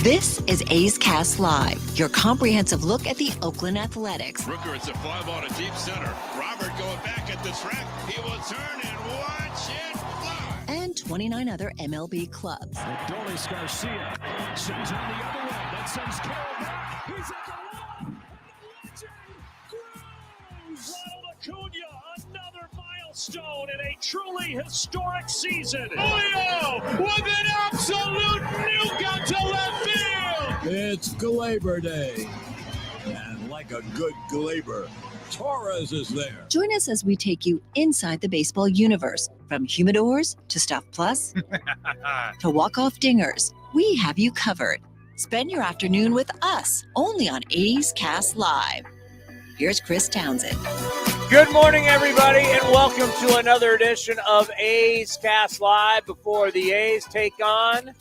This is A's Cast Live, your comprehensive look at the Oakland Athletics. Rooker, it's a fly ball to deep center. Robert going back at the track. He will turn and watch it fly. And 29 other MLB clubs. Adolis Garcia swings on the other way. That sends Carroll back. He's at the wall. Grows. Ronald Acuna, another milestone in a truly historic season. Julio with an absolute nuke out to left field. It's Glaber Day. And like a good Glaber, Torres is there. Join us as we take you inside the baseball universe. From humidors to Stuff Plus to walk-off dingers, we have you covered. Spend your afternoon with us, only on A's Cast Live. Here's Chris Townsend. Good morning, everybody, and welcome to another edition of A's Cast Live before the A's take on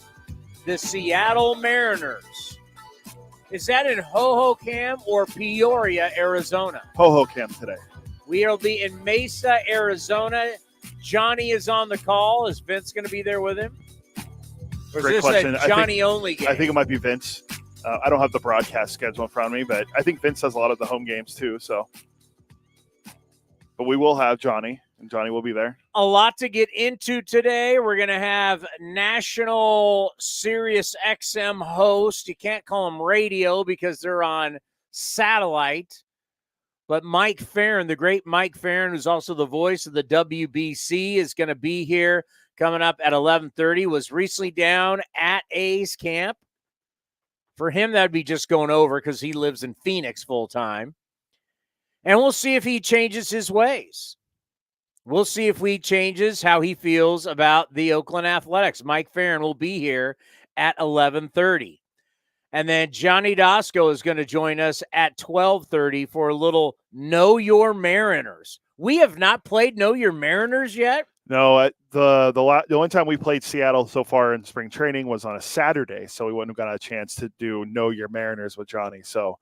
the Seattle Mariners. Is that in Hohokam or Peoria, Arizona? Hohokam today. We'll be in Mesa, Arizona. Johnny is on the call. Is Vince going to be there with him? Or is Great this question. a Johnny-only game? I think it might be Vince. I don't have the broadcast schedule in front of me, but I think Vince has a lot of the home games too. So, but we will have Johnny, and Johnny will be there. A lot to get into today. We're going to have national Sirius XM host. You can't call them radio because they're on satellite. But Mike Ferrin, the great Mike Ferrin, who's also the voice of the WBC, is going to be here coming up at 11:30. Was recently down at A's camp. For him, that would be just going over because he lives in Phoenix full time. And we'll see if he changes his ways. We'll see if he changes how he feels about the Oakland Athletics. Mike Ferrin will be here at 11:30. And then Johnny Doskow is going to join us at 12:30 for a little Know Your Mariners. We have not played Know Your Mariners yet. No, the only time we played Seattle so far in spring training was on a Saturday, so we wouldn't have gotten a chance to do Know Your Mariners with Johnny. So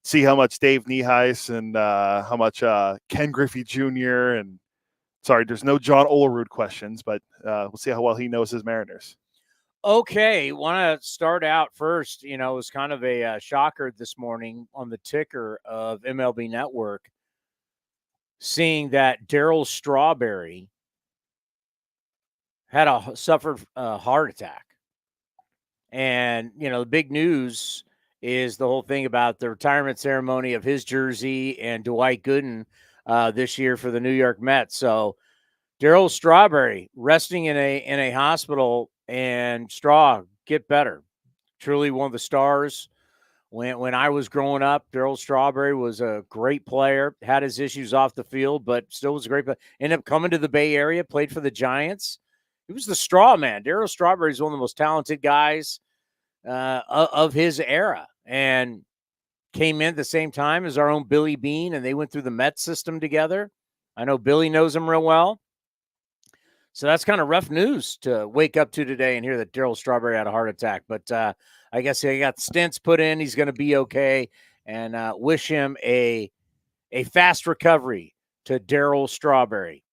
see how much Dave Nieheis and how much Ken Griffey Jr. and there's no John Olerud questions, but we'll see how well he knows his Mariners. Okay, want to start out first. You know, it was kind of a shocker this morning on the ticker of MLB Network, seeing that Darryl Strawberry had suffered a heart attack. And, you know, the big news is the whole thing about the retirement ceremony of his jersey and Dwight Gooden this year for the New York Mets. So Darryl Strawberry resting in a hospital, and Straw, get better. Truly one of the stars. When I was growing up, Darryl Strawberry was a great player, had his issues off the field, but still was a great player. Ended up coming to the Bay Area, played for the Giants. He was the straw man. Darryl Strawberry is one of the most talented guys of his era, and came in at the same time as our own Billy Beane, and they went through the Mets system together. I know Billy knows him real well. So that's kind of rough news to wake up to today and hear that Darryl Strawberry had a heart attack. But I guess he got stents put in. He's going to be okay, and wish him a fast recovery to Darryl Strawberry.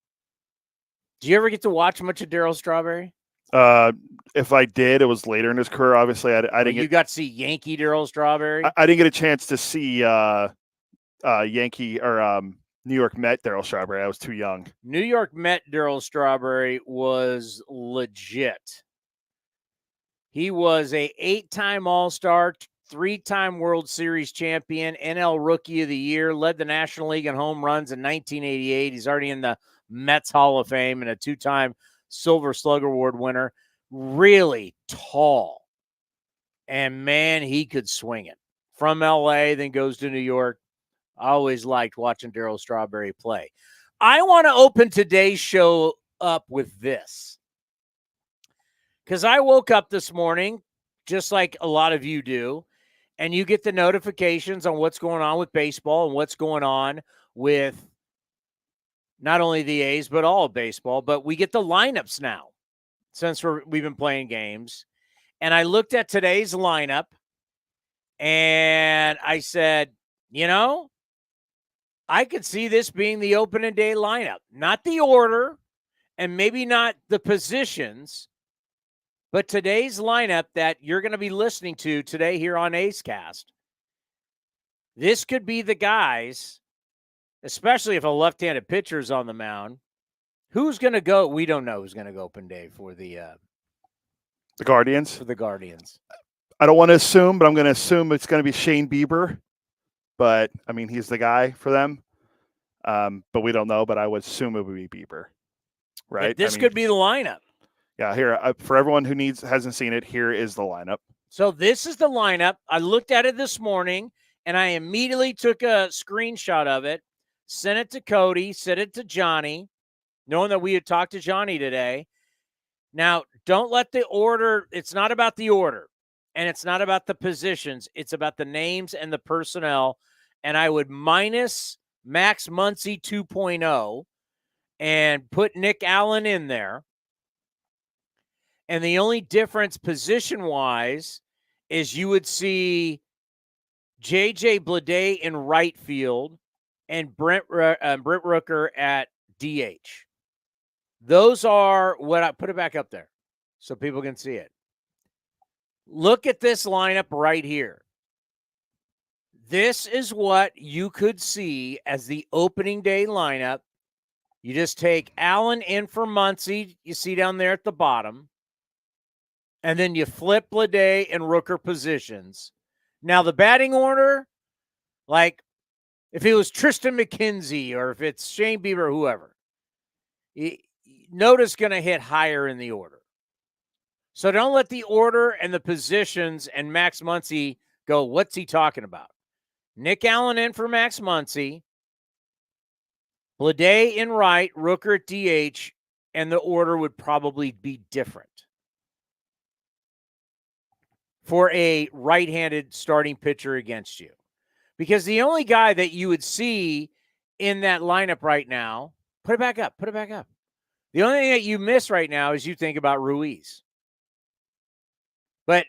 Did you ever get to watch much of Darryl Strawberry? If I did, it was later in his career. Obviously, I didn't. You got to see Yankee Darryl Strawberry? I didn't get a chance to see Yankee or New York Met Darryl Strawberry. I was too young. New York Met Darryl Strawberry was legit. He was a 8-time All-Star, 3-time World Series champion, NL Rookie of the Year, led the National League in home runs in 1988. He's already in the Mets Hall of Fame and a 2-time Silver Slugger Award winner. Really tall. And, man, he could swing it. From L.A., then goes to New York. I always liked watching Darryl Strawberry play. I want to open today's show up with this, because I woke up this morning, just like a lot of you do, and you get the notifications on what's going on with baseball and what's going on with not only the A's, but all of baseball. But we get the lineups now since we've been playing games. And I looked at today's lineup, and I said, you know, I could see this being the opening day lineup. Not the order, and maybe not the positions, But today's lineup that you're going to be listening to today here on A's Cast, this could be the guys, especially if a left-handed pitcher is on the mound. Who's going to go? We don't know who's going to go open day for the Guardians. For the Guardians. I don't want to assume, but I'm going to assume it's going to be Shane Bieber. But, I mean, he's the guy for them. But we don't know, but I would assume it would be Bieber. Right? But this could be the lineup. Yeah, here, for everyone who hasn't seen it, here is the lineup. So this is the lineup. I looked at it this morning, and I immediately took a screenshot of it, sent it to Cody, sent it to Johnny, knowing that we had talked to Johnny today. Now, don't let the order – it's not about the order, and it's not about the positions. It's about the names and the personnel, and I would minus Max Muncy 2.0 and put Nick Allen in there. And the only difference position-wise is you would see J.J. Bleday in right field and Brent Rooker at DH. Those are what I put it back up there so people can see it. Look at this lineup right here. This is what you could see as the opening day lineup. You just take Allen in for Muncy, you see down there at the bottom, and then you flip Bleday and Rooker positions. Now, the batting order, like if it was Tristan McKenzie or if it's Shane Bieber or whoever, Noda's going to hit higher in the order. So don't let the order and the positions and Max Muncy go, what's he talking about? Nick Allen in for Max Muncy, Bleday in right, Rooker at DH, and the order would probably be different for a right-handed starting pitcher against you. Because the only guy that you would see in that lineup right now, put it back up. The only thing that you miss right now is you think about Ruiz. But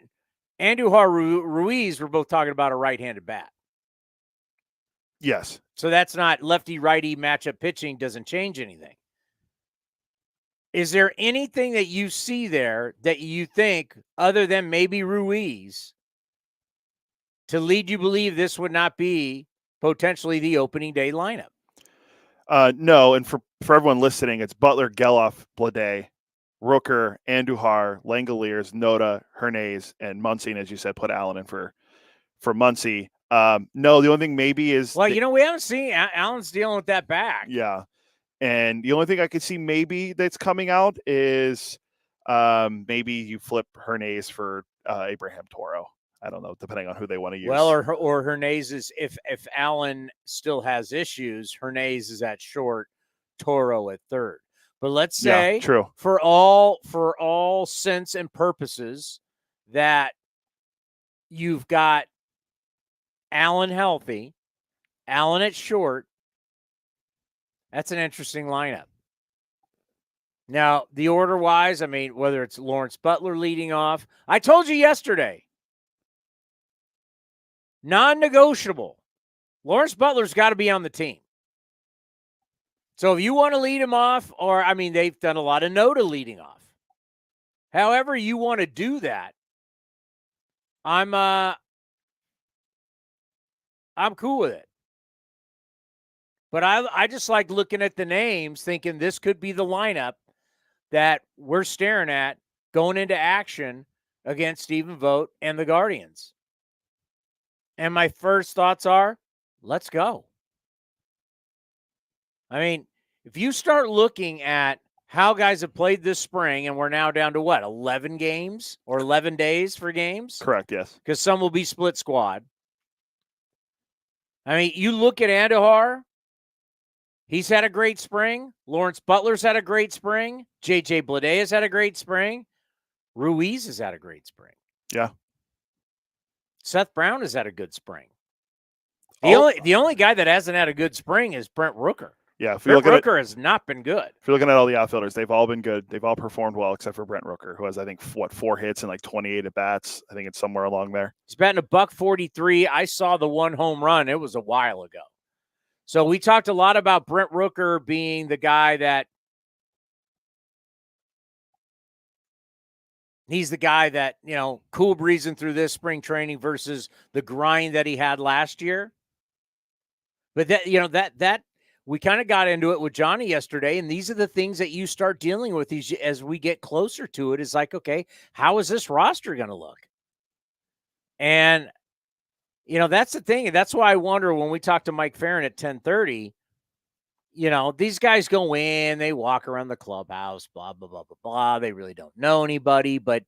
Andujar Ruiz, we're both talking about a right-handed bat. Yes. So that's not lefty-righty matchup pitching doesn't change anything. Is there anything that you see there that you think, other than maybe Ruiz, to lead you believe this would not be potentially the opening day lineup? No, and for everyone listening, it's Butler, Geloff, Bleday, Rooker, Andujar, Langoliers, Noda, Hernandez, and Muncy. And as you said, put Allen in for Muncy. No, the only thing maybe is... Well, we haven't seen Allen's dealing with that back. Yeah. And the only thing I could see maybe that's coming out is maybe you flip Hernandez for Abraham Toro. I don't know, depending on who they want to use. Well, or Hernandez is, if Allen still has issues, Hernandez is at short, Toro at third. But let's say, true. for all sense and purposes, that you've got Allen healthy, Allen at short. That's an interesting lineup. Now, the order-wise, I mean, whether it's Lawrence Butler leading off, I told you yesterday, non-negotiable. Lawrence Butler's got to be on the team. So if you want to lead him off, or, I mean, they've done a lot of no to leading off. However you want to do that, I'm cool with it. But I just like looking at the names, thinking this could be the lineup that we're staring at going into action against Stephen Vogt and the Guardians. And my first thoughts are, let's go. I mean, if you start looking at how guys have played this spring, and we're now down to what, 11 games or 11 days for games? Correct, yes. Because some will be split squad. I mean, you look at Andujar, he's had a great spring. Lawrence Butler's had a great spring. J.J. Bleday has had a great spring. Ruiz has had a great spring. Yeah. Seth Brown has had a good spring. The only guy that hasn't had a good spring is Brent Rooker. Yeah, Brent Rooker has not been good. If you're looking at all the outfielders, they've all been good. They've all performed well, except for Brent Rooker, who has, I think, 4 hits and like 28 at-bats. I think it's somewhere along there. He's batting $143. I saw the one home run. It was a while ago. So we talked a lot about Brent Rooker being the guy that He's the guy that, cool breezing through this spring training versus the grind that he had last year. But that we kind of got into it with Johnny yesterday, and these are the things that you start dealing with as we get closer to it. Is like, okay, how is this roster going to look? And that's the thing, and that's why I wonder when we talk to Mike Ferrin at 10:30. These guys go in, they walk around the clubhouse, blah blah blah blah blah. They really don't know anybody, but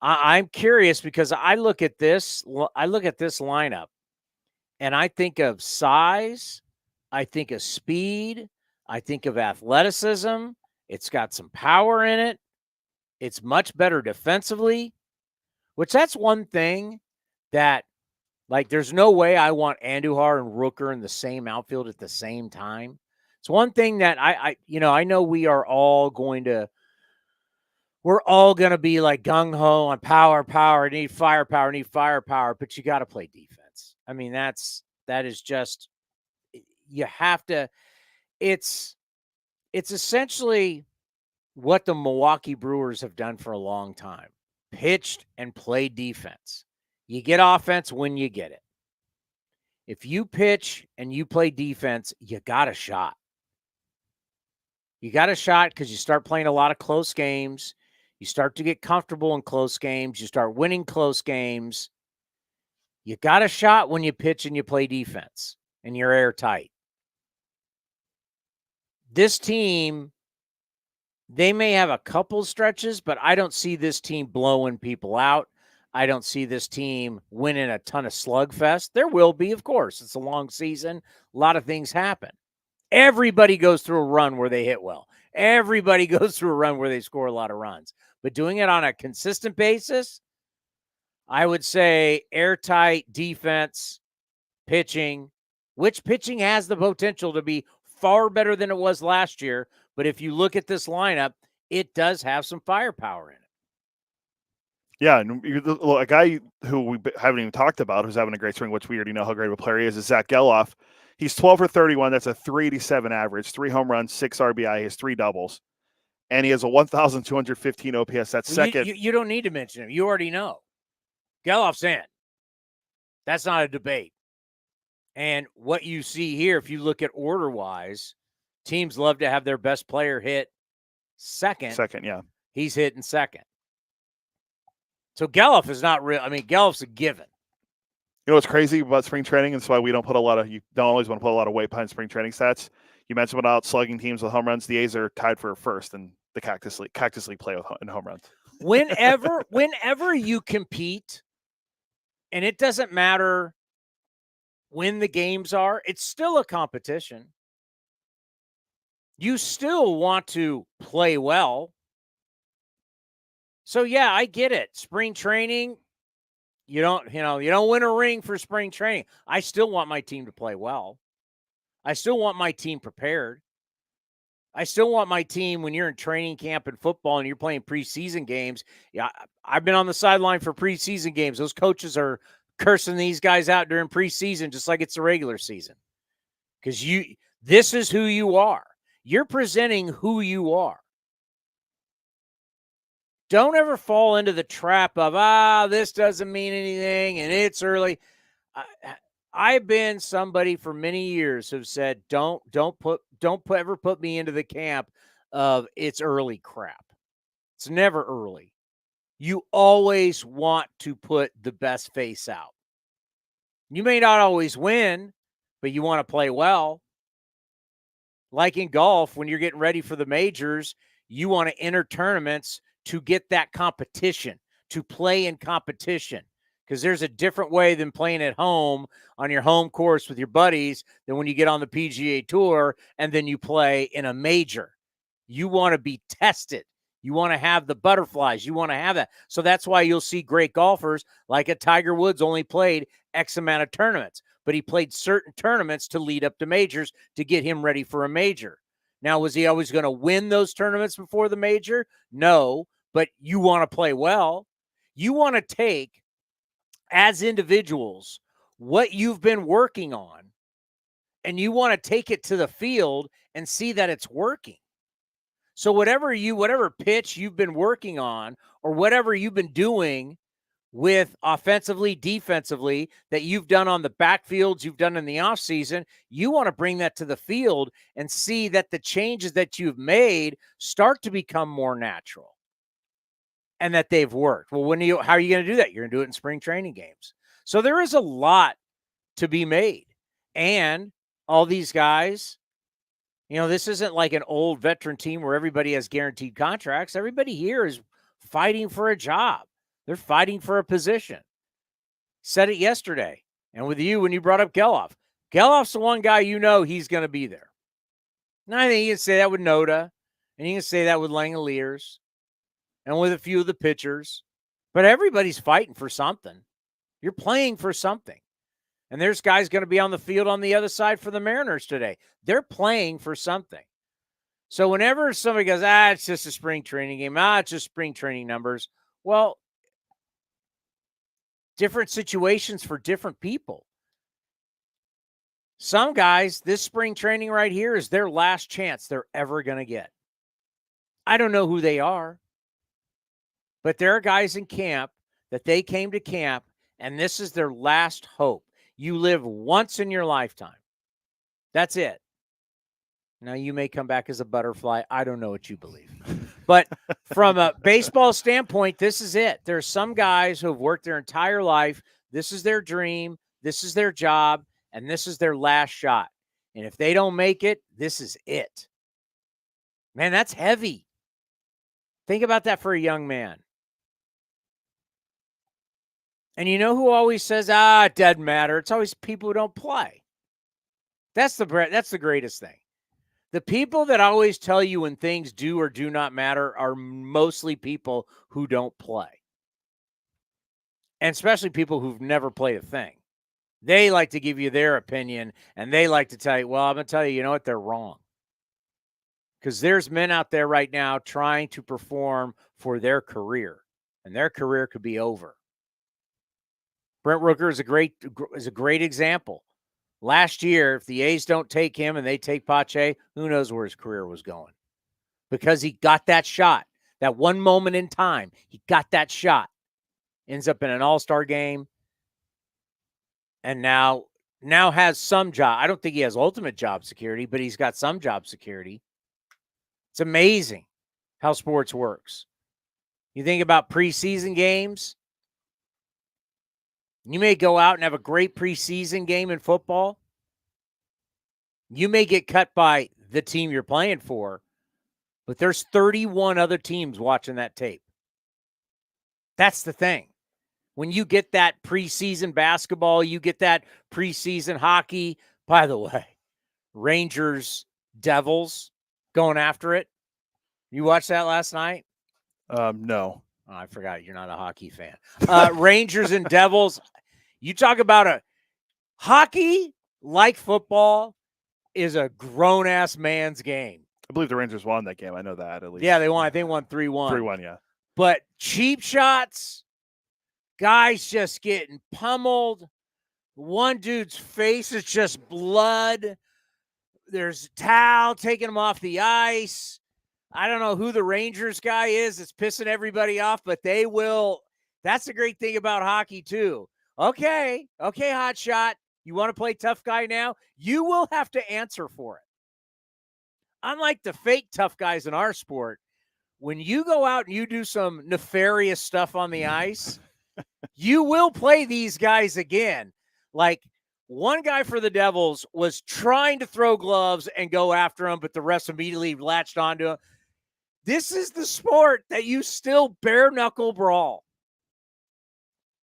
I'm curious because I look at this lineup, and I think of size. I think of speed. I think of athleticism. It's got some power in it. It's much better defensively, which that's one thing that, like, there's no way I want Andujar and Rooker in the same outfield at the same time. It's one thing that I know we're all going to be like gung-ho on power, need firepower, but you got to play defense. I mean, that is just, you have to, it's essentially what the Milwaukee Brewers have done for a long time. Pitched and played defense. You get offense when you get it. If you pitch and you play defense, you got a shot. You got a shot because you start playing a lot of close games. You start to get comfortable in close games. You start winning close games. You got a shot when you pitch and you play defense and you're airtight. This team, they may have a couple stretches, but I don't see this team blowing people out. I don't see this team winning a ton of slugfest. There will be, of course. It's a long season. A lot of things happen. Everybody goes through a run where they hit well. Everybody goes through a run where they score a lot of runs. But doing it on a consistent basis, I would say airtight defense, pitching, which pitching has the potential to be far better than it was last year. But if you look at this lineup, it does have some firepower in it. Yeah, and a guy who we haven't even talked about who's having a great spring, which we already know how great of a player he is Zach Geloff. He's 12 for 31. That's a 387 average, 3 home runs, 6 RBI. He has 3 doubles. And he has a 1,215 OPS. That's second. You don't need to mention him. You already know. Geloff's in. That's not a debate. And what you see here, if you look at order-wise, teams love to have their best player hit second. Second, yeah. He's hitting second. So Geloff is not real. I mean, Geloff's a given. You know what's crazy about spring training? And that's why we don't put you don't always want to put a lot of weight behind spring training stats. You mentioned about slugging teams with home runs. The A's are tied for first in the Cactus League play in home runs. Whenever you compete, and it doesn't matter when the games are, it's still a competition. You still want to play well. So yeah, I get it. Spring training, you don't win a ring for spring training. I still want my team to play well. I still want my team prepared. I still want my team, when you're in training camp in football and you're playing preseason games. Yeah, I've been on the sideline for preseason games. Those coaches are cursing these guys out during preseason just like it's the regular season. Because this is who you are. You're presenting who you are. Don't ever fall into the trap of, this doesn't mean anything and it's early. I've been somebody for many years who've said, don't ever put me into the camp of it's early crap. It's never early. You always want to put the best face out. You may not always win, but you want to play well. Like in golf, when you're getting ready for the majors, you want to enter tournaments to get that competition, to play in competition. Because there's a different way than playing at home on your home course with your buddies than when you get on the PGA Tour and then you play in a major. You want to be tested. You want to have the butterflies. You want to have that. So that's why you'll see great golfers like a Tiger Woods only played X amount of tournaments, but he played certain tournaments to lead up to majors to get him ready for a major. Now, was he always going to win those tournaments before the major? No, but you want to play well. You want to take, as individuals, what you've been working on, and you want to take it to the field and see that it's working. So whatever pitch you've been working on or whatever you've been doing with offensively, defensively, that you've done on the backfields, you've done in the offseason, you want to bring that to the field and see that the changes that you've made start to become more natural and that they've worked. Well, how are you going to do that? You're going to do it in spring training games. So there is a lot to be made. And all these guys, this isn't like an old veteran team where everybody has guaranteed contracts. Everybody here is fighting for a job. They're fighting for a position. Said it yesterday. And with you, when you brought up Geloff, Geloff's the one guy he's going to be there. Now, I think you can say that with Noda, and you can say that with Langoliers, and with a few of the pitchers. But everybody's fighting for something. You're playing for something. And there's guys going to be on the field on the other side for the Mariners today. They're playing for something. So whenever somebody goes, it's just a spring training game. It's just spring training numbers. Well, different situations for different people. Some guys, this spring training right here is their last chance they're ever going to get. I don't know who they are, but there are guys in camp that they came to camp, and this is their last hope. You live once in your lifetime. That's it. Now, you may come back as a butterfly. I don't know what you believe. But from a baseball standpoint, this is it. There are some guys who have worked their entire life. This is their dream. This is their job. And this is their last shot. And if they don't make it, this is it. Man, that's heavy. Think about that for a young man. And you know who always says, it doesn't matter. It's always people who don't play. That's the greatest thing. The people that always tell you when things do or do not matter are mostly people who don't play. And especially people who've never played a thing. They like to give you their opinion, and they like to tell you, well, I'm going to tell you, you know what? They're wrong. Because there's men out there right now trying to perform for their career, and their career could be over. Brent Rooker is a great example. Last year, if the A's don't take him and they take Pache, who knows where his career was going? Because he got that shot. That one moment in time, he got that shot. Ends up in an all-star game. And now has some job. I don't think he has ultimate job security, but he's got some job security. It's amazing how sports works. You think about preseason games. You may go out and have a great preseason game in football. You may get cut by the team you're playing for, but there's 31 other teams watching that tape. That's the thing. When you get that preseason basketball, you get that preseason hockey. By the way, Rangers, Devils going after it. You watched that last night? No. Oh, I forgot you're not a hockey fan. Rangers and Devils. You talk about a hockey like football is a grown-ass man's game. I believe the Rangers won that game. I know that at least. Yeah, they won. I think won 3-1. 3-1, yeah. But cheap shots, guys just getting pummeled. One dude's face is just blood. There's a towel taking him off the ice. I don't know who the Rangers guy is. It's pissing everybody off, but they will. That's the great thing about hockey, too. Okay, hot shot. You want to play tough guy now? You will have to answer for it. Unlike the fake tough guys in our sport, when you go out and you do some nefarious stuff on the ice, you will play these guys again. Like one guy for the Devils was trying to throw gloves and go after him, but the rest immediately latched onto him. This is the sport that you still bare knuckle brawl.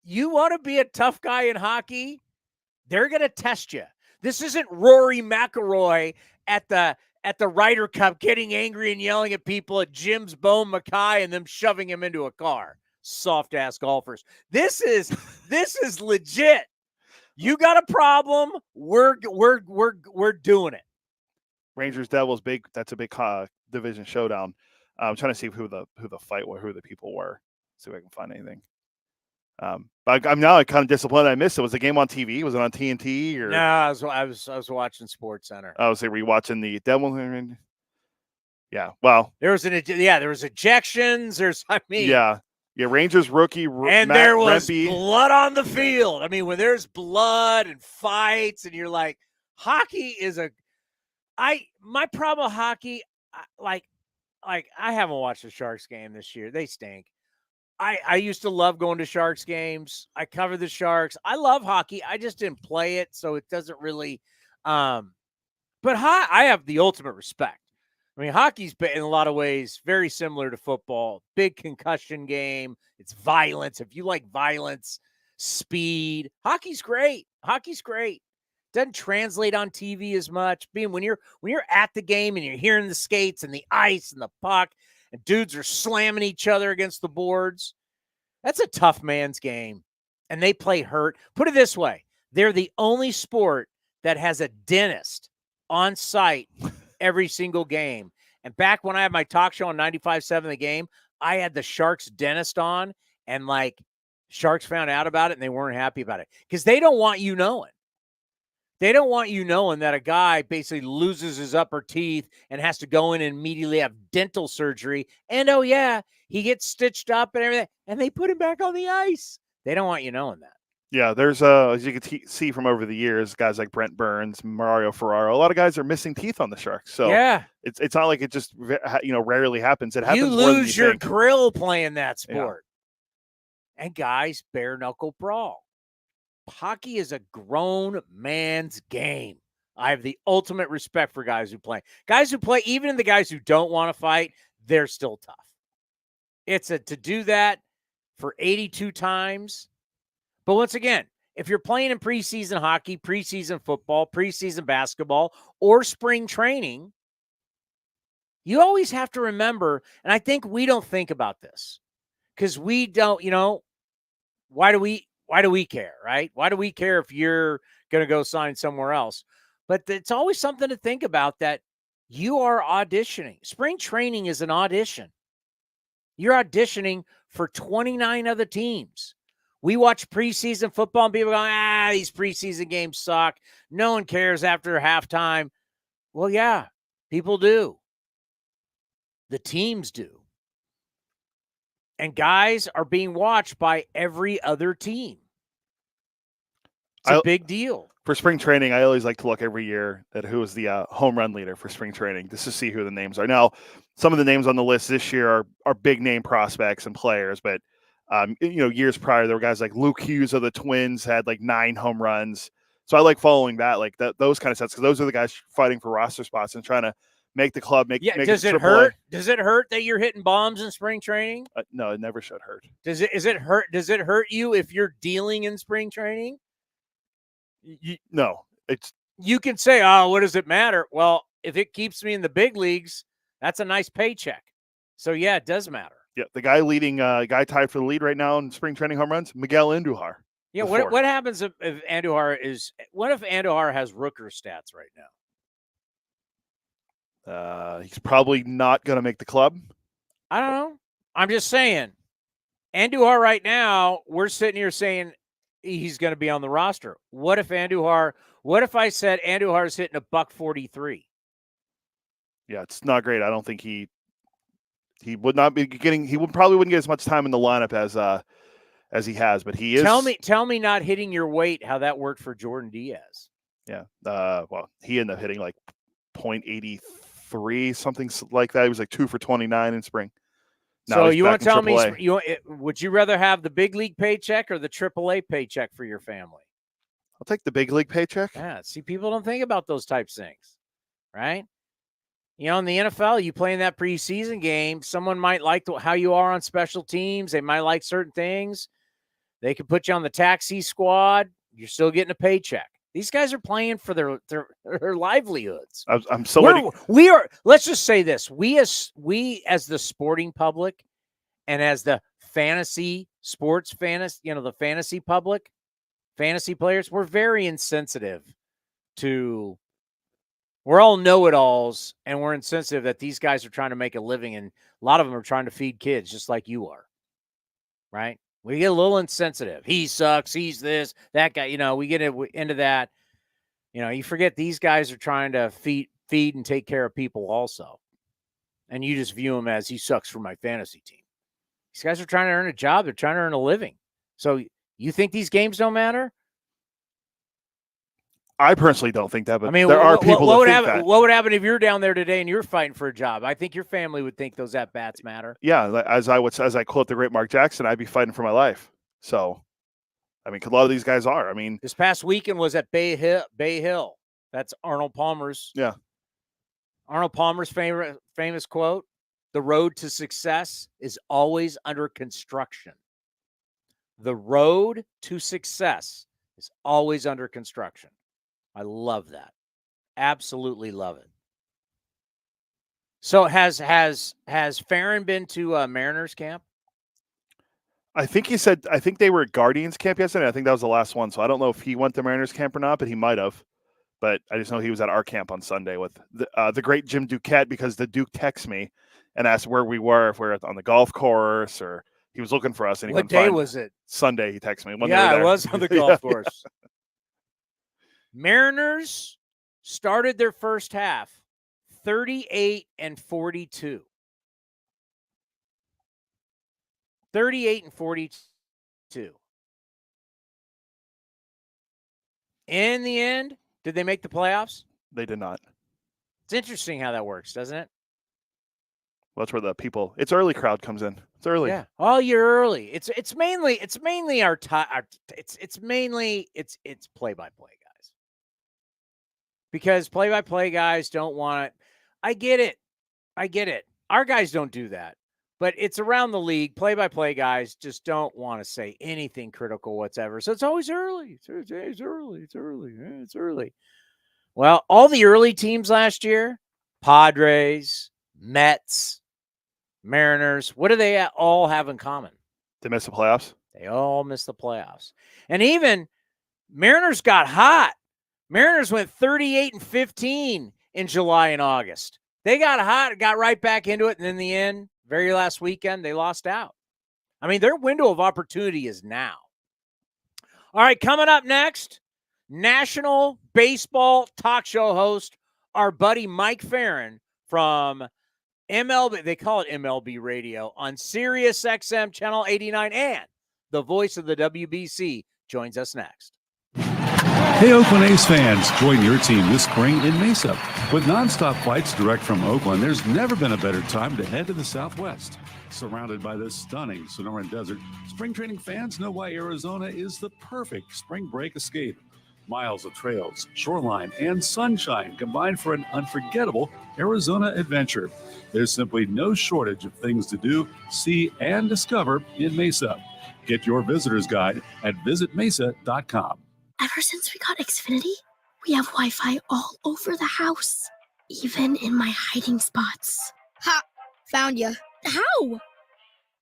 You want to be a tough guy in hockey? They're going to test you. This isn't Rory McIlroy at the Ryder Cup getting angry and yelling at people at Jim's Bone Mackay and them shoving him into a car. Soft ass golfers. This is legit. You got a problem? We're doing it. Rangers Devils big. That's a big division showdown. I'm trying to see who the fight were, who the people were. See if I can find anything. But I'm now kind of disappointed I missed it. Was the game on TV? Was it on TNT? Or? No, I was watching Sports Center. Oh, so were you watching the Devils? Yeah. Well, there was ejections. yeah. Rangers rookie, and Matt there was Rempe. blood on the field. I mean, when there's blood and fights, and you're like, hockey is my problem with hockey, like I haven't watched the Sharks game this year. They stink. I used to love going to Sharks games. I covered the Sharks. I love hockey. I just didn't play it, so it doesn't really. But I have the ultimate respect. I mean, hockey's in a lot of ways very similar to football. Big concussion game. It's violence. If you like violence, speed, hockey's great. Doesn't translate on TV as much. When you're at the game and you're hearing the skates and the ice and the puck and dudes are slamming each other against the boards, that's a tough man's game. And they play hurt. Put it this way. They're the only sport that has a dentist on site every single game. And back when I had my talk show on 95.7 The Game, I had the Sharks dentist on, and Sharks found out about it and they weren't happy about it because they don't want you knowing. They don't want you knowing that a guy basically loses his upper teeth and has to go in and immediately have dental surgery. And, oh, yeah, he gets stitched up and everything, and they put him back on the ice. They don't want you knowing that. Yeah, there's, as you can see from over the years, guys like Brent Burns, Mario Ferraro, a lot of guys are missing teeth on the Sharks. So yeah, it's not like it just, rarely happens. It happens you more than lose you your think. grill playing that sport. Yeah. And guys, bare knuckle brawl. Hockey is a grown man's game. I have the ultimate respect for guys who play. Guys who play, even the guys who don't want to fight, they're still tough. To do that for 82 times. But once again, if you're playing in preseason hockey, preseason football, preseason basketball, or spring training, you always have to remember, and I think we don't think about this because we don't, why do we care, right? Why do we care if you're going to go sign somewhere else? But it's always something to think about that you are auditioning. Spring training is an audition. You're auditioning for 29 other teams. We watch preseason football and people going, these preseason games suck. No one cares after halftime. Well, yeah, people do. The teams do. And guys are being watched by every other team. It's a big deal. For spring training, I always like to look every year at who is the home run leader for spring training, just to see who the names are. Now, some of the names on the list this year are big name prospects and players, but years prior, there were guys like Luke Hughes of the Twins had 9 home runs. So I like following that, those kind of sets, because those are the guys fighting for roster spots and trying to make the club make. Does it hurt? Does it hurt that you're hitting bombs in spring training? No, it never should hurt. Does it hurt? Does it hurt you if you're dealing in spring training? No, you can say, "Oh, what does it matter?" Well, if it keeps me in the big leagues, that's a nice paycheck. So yeah, it does matter. Yeah, the guy guy tied for the lead right now in spring training home runs, Miguel Andujar. Yeah, what happens if Andujar what if Andujar has Rooker stats right now? He's probably not going to make the club. I don't know. I'm just saying, Andujar right now, we're sitting here saying he's going to be on the roster. What if I said Andujar is hitting $143? Yeah, it's not great. I don't think he would not be getting. He probably wouldn't get as much time in the lineup as he has. But he is. Tell me, not hitting your weight, how that worked for Jordan Diaz. Yeah. Well, he ended up hitting .83, something like that. He was 2 for 29 in spring. Now so you want to tell AAA. me, would you rather have the big league paycheck or the AAA paycheck for your family? I'll take the big league paycheck. Yeah. See, people don't think about those types of things, right? In the NFL, you play in that preseason game, someone might like how you are on special teams. They might like certain things. They could put you on the taxi squad. You're still getting a paycheck. These guys are playing for their livelihoods. I'm so we are. Let's just say this: we as the sporting public, and as the the fantasy public, fantasy players, we're very insensitive to. We're all know-it-alls, and we're insensitive that these guys are trying to make a living, and a lot of them are trying to feed kids just like you are, right? We get a little insensitive. He sucks. He's this, that guy. We get into that. You forget these guys are trying to feed and take care of people also. and you just view him as he sucks for my fantasy team. These guys are trying to earn a job. They're trying to earn a living. So you think these games don't matter? I personally don't think that, but I mean, there are people that think that. What would happen if you're down there today and you're fighting for a job? I think your family would think those at-bats matter. Yeah, as I quote the great Mark Jackson, I'd be fighting for my life. So, I mean, a lot of these guys are. I mean, this past weekend was at Bay Hill. That's Arnold Palmer's. Yeah. Arnold Palmer's famous quote, "The road to success is always under construction." The road to success is always under construction. I love that. Absolutely love it. So has Ferrin been to Mariners camp? I think they were at Guardians camp yesterday. I think that was the last one. So I don't know if he went to Mariners camp or not, but he might have. But I just know he was at our camp on Sunday with the great Jim Duquette, because the Duke texted me and asked where we were, if we were on the golf course, or he was looking for us. And he what day was it? Sunday, he texted me. Yeah, it was on the golf course. Mariners started their first half 38-42. 38-42. In the end, did they make the playoffs? They did not. It's interesting how that works, doesn't it? Well, that's where it's early crowd comes in. It's early. Yeah. Oh, you're early. It's mainly our it's mainly play-by-play guys. Because play-by-play guys don't want it. I get it. Our guys don't do that. But it's around the league. Play-by-play guys just don't want to say anything critical whatsoever. So it's always early. It's early. Well, all the early teams last year, Padres, Mets, Mariners, what do they all have in common? They missed the playoffs. They all missed the playoffs. And even Mariners got hot. Mariners went 38-15 in July and August. They got hot, got right back into it, and in the end, very last weekend, they lost out. I mean, their window of opportunity is now. All right, coming up next, national baseball talk show host, our buddy Mike Ferrin from MLB, they call it MLB Radio, on Sirius XM Channel 89, and the voice of the WBC joins us next. Hey, Oakland A's fans, join your team this spring in Mesa. With nonstop flights direct from Oakland, there's never been a better time to head to the Southwest. Surrounded by the stunning Sonoran Desert, spring training fans know why Arizona is the perfect spring break escape. Miles of trails, shoreline, and sunshine combined for an unforgettable Arizona adventure. There's simply no shortage of things to do, see, and discover in Mesa. Get your visitor's guide at visitmesa.com. Ever since we got Xfinity, we have Wi-Fi all over the house, even in my hiding spots. Ha! Found you. How?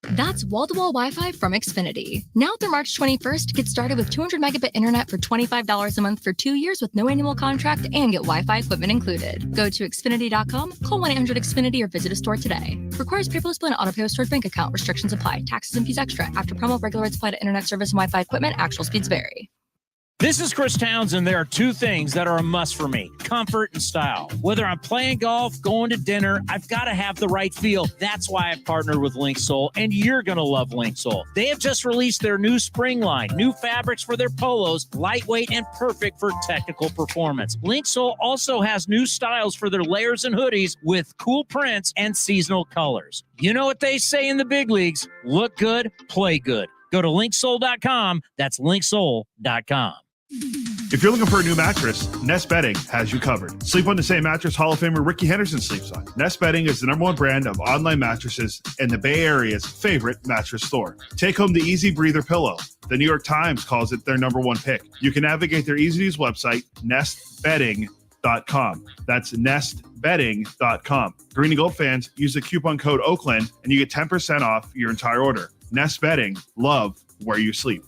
That's wall-to-wall Wi-Fi from Xfinity. Now through March 21st, get started with 200 megabit internet for $25 a month for 2 years with no annual contract and get Wi-Fi equipment included. Go to Xfinity.com, call 1-800-XFINITY or visit a store today. Requires paperless bill and auto-pay with stored bank account. Restrictions apply. Taxes and fees extra. After promo, regular rates apply to internet service and Wi-Fi equipment. Actual speeds vary. This is Chris Townsend. There are two things that are a must for me: comfort and style. Whether I'm playing golf, going to dinner, I've got to have the right feel. That's why I've partnered with Linksole, and you're going to love Linksole. They have just released their new spring line, new fabrics for their polos, lightweight and perfect for technical performance. Linksole also has new styles for their layers and hoodies with cool prints and seasonal colors. You know what they say in the big leagues: look good, play good. Go to linksole.com. That's linksole.com. If you're looking for a new mattress, Nest Bedding has you covered. Sleep on the same mattress Hall of Famer Ricky Henderson sleeps on. Nest Bedding is the #1 brand of online mattresses and the Bay Area's favorite mattress store. Take home the Easy Breather pillow. The New York Times calls it their #1 pick. You can navigate their easy-to-use website, nestbedding.com. That's nestbedding.com. Green and Gold fans, use the coupon code Oakland and you get 10% off your entire order. Nest Bedding, love where you sleep.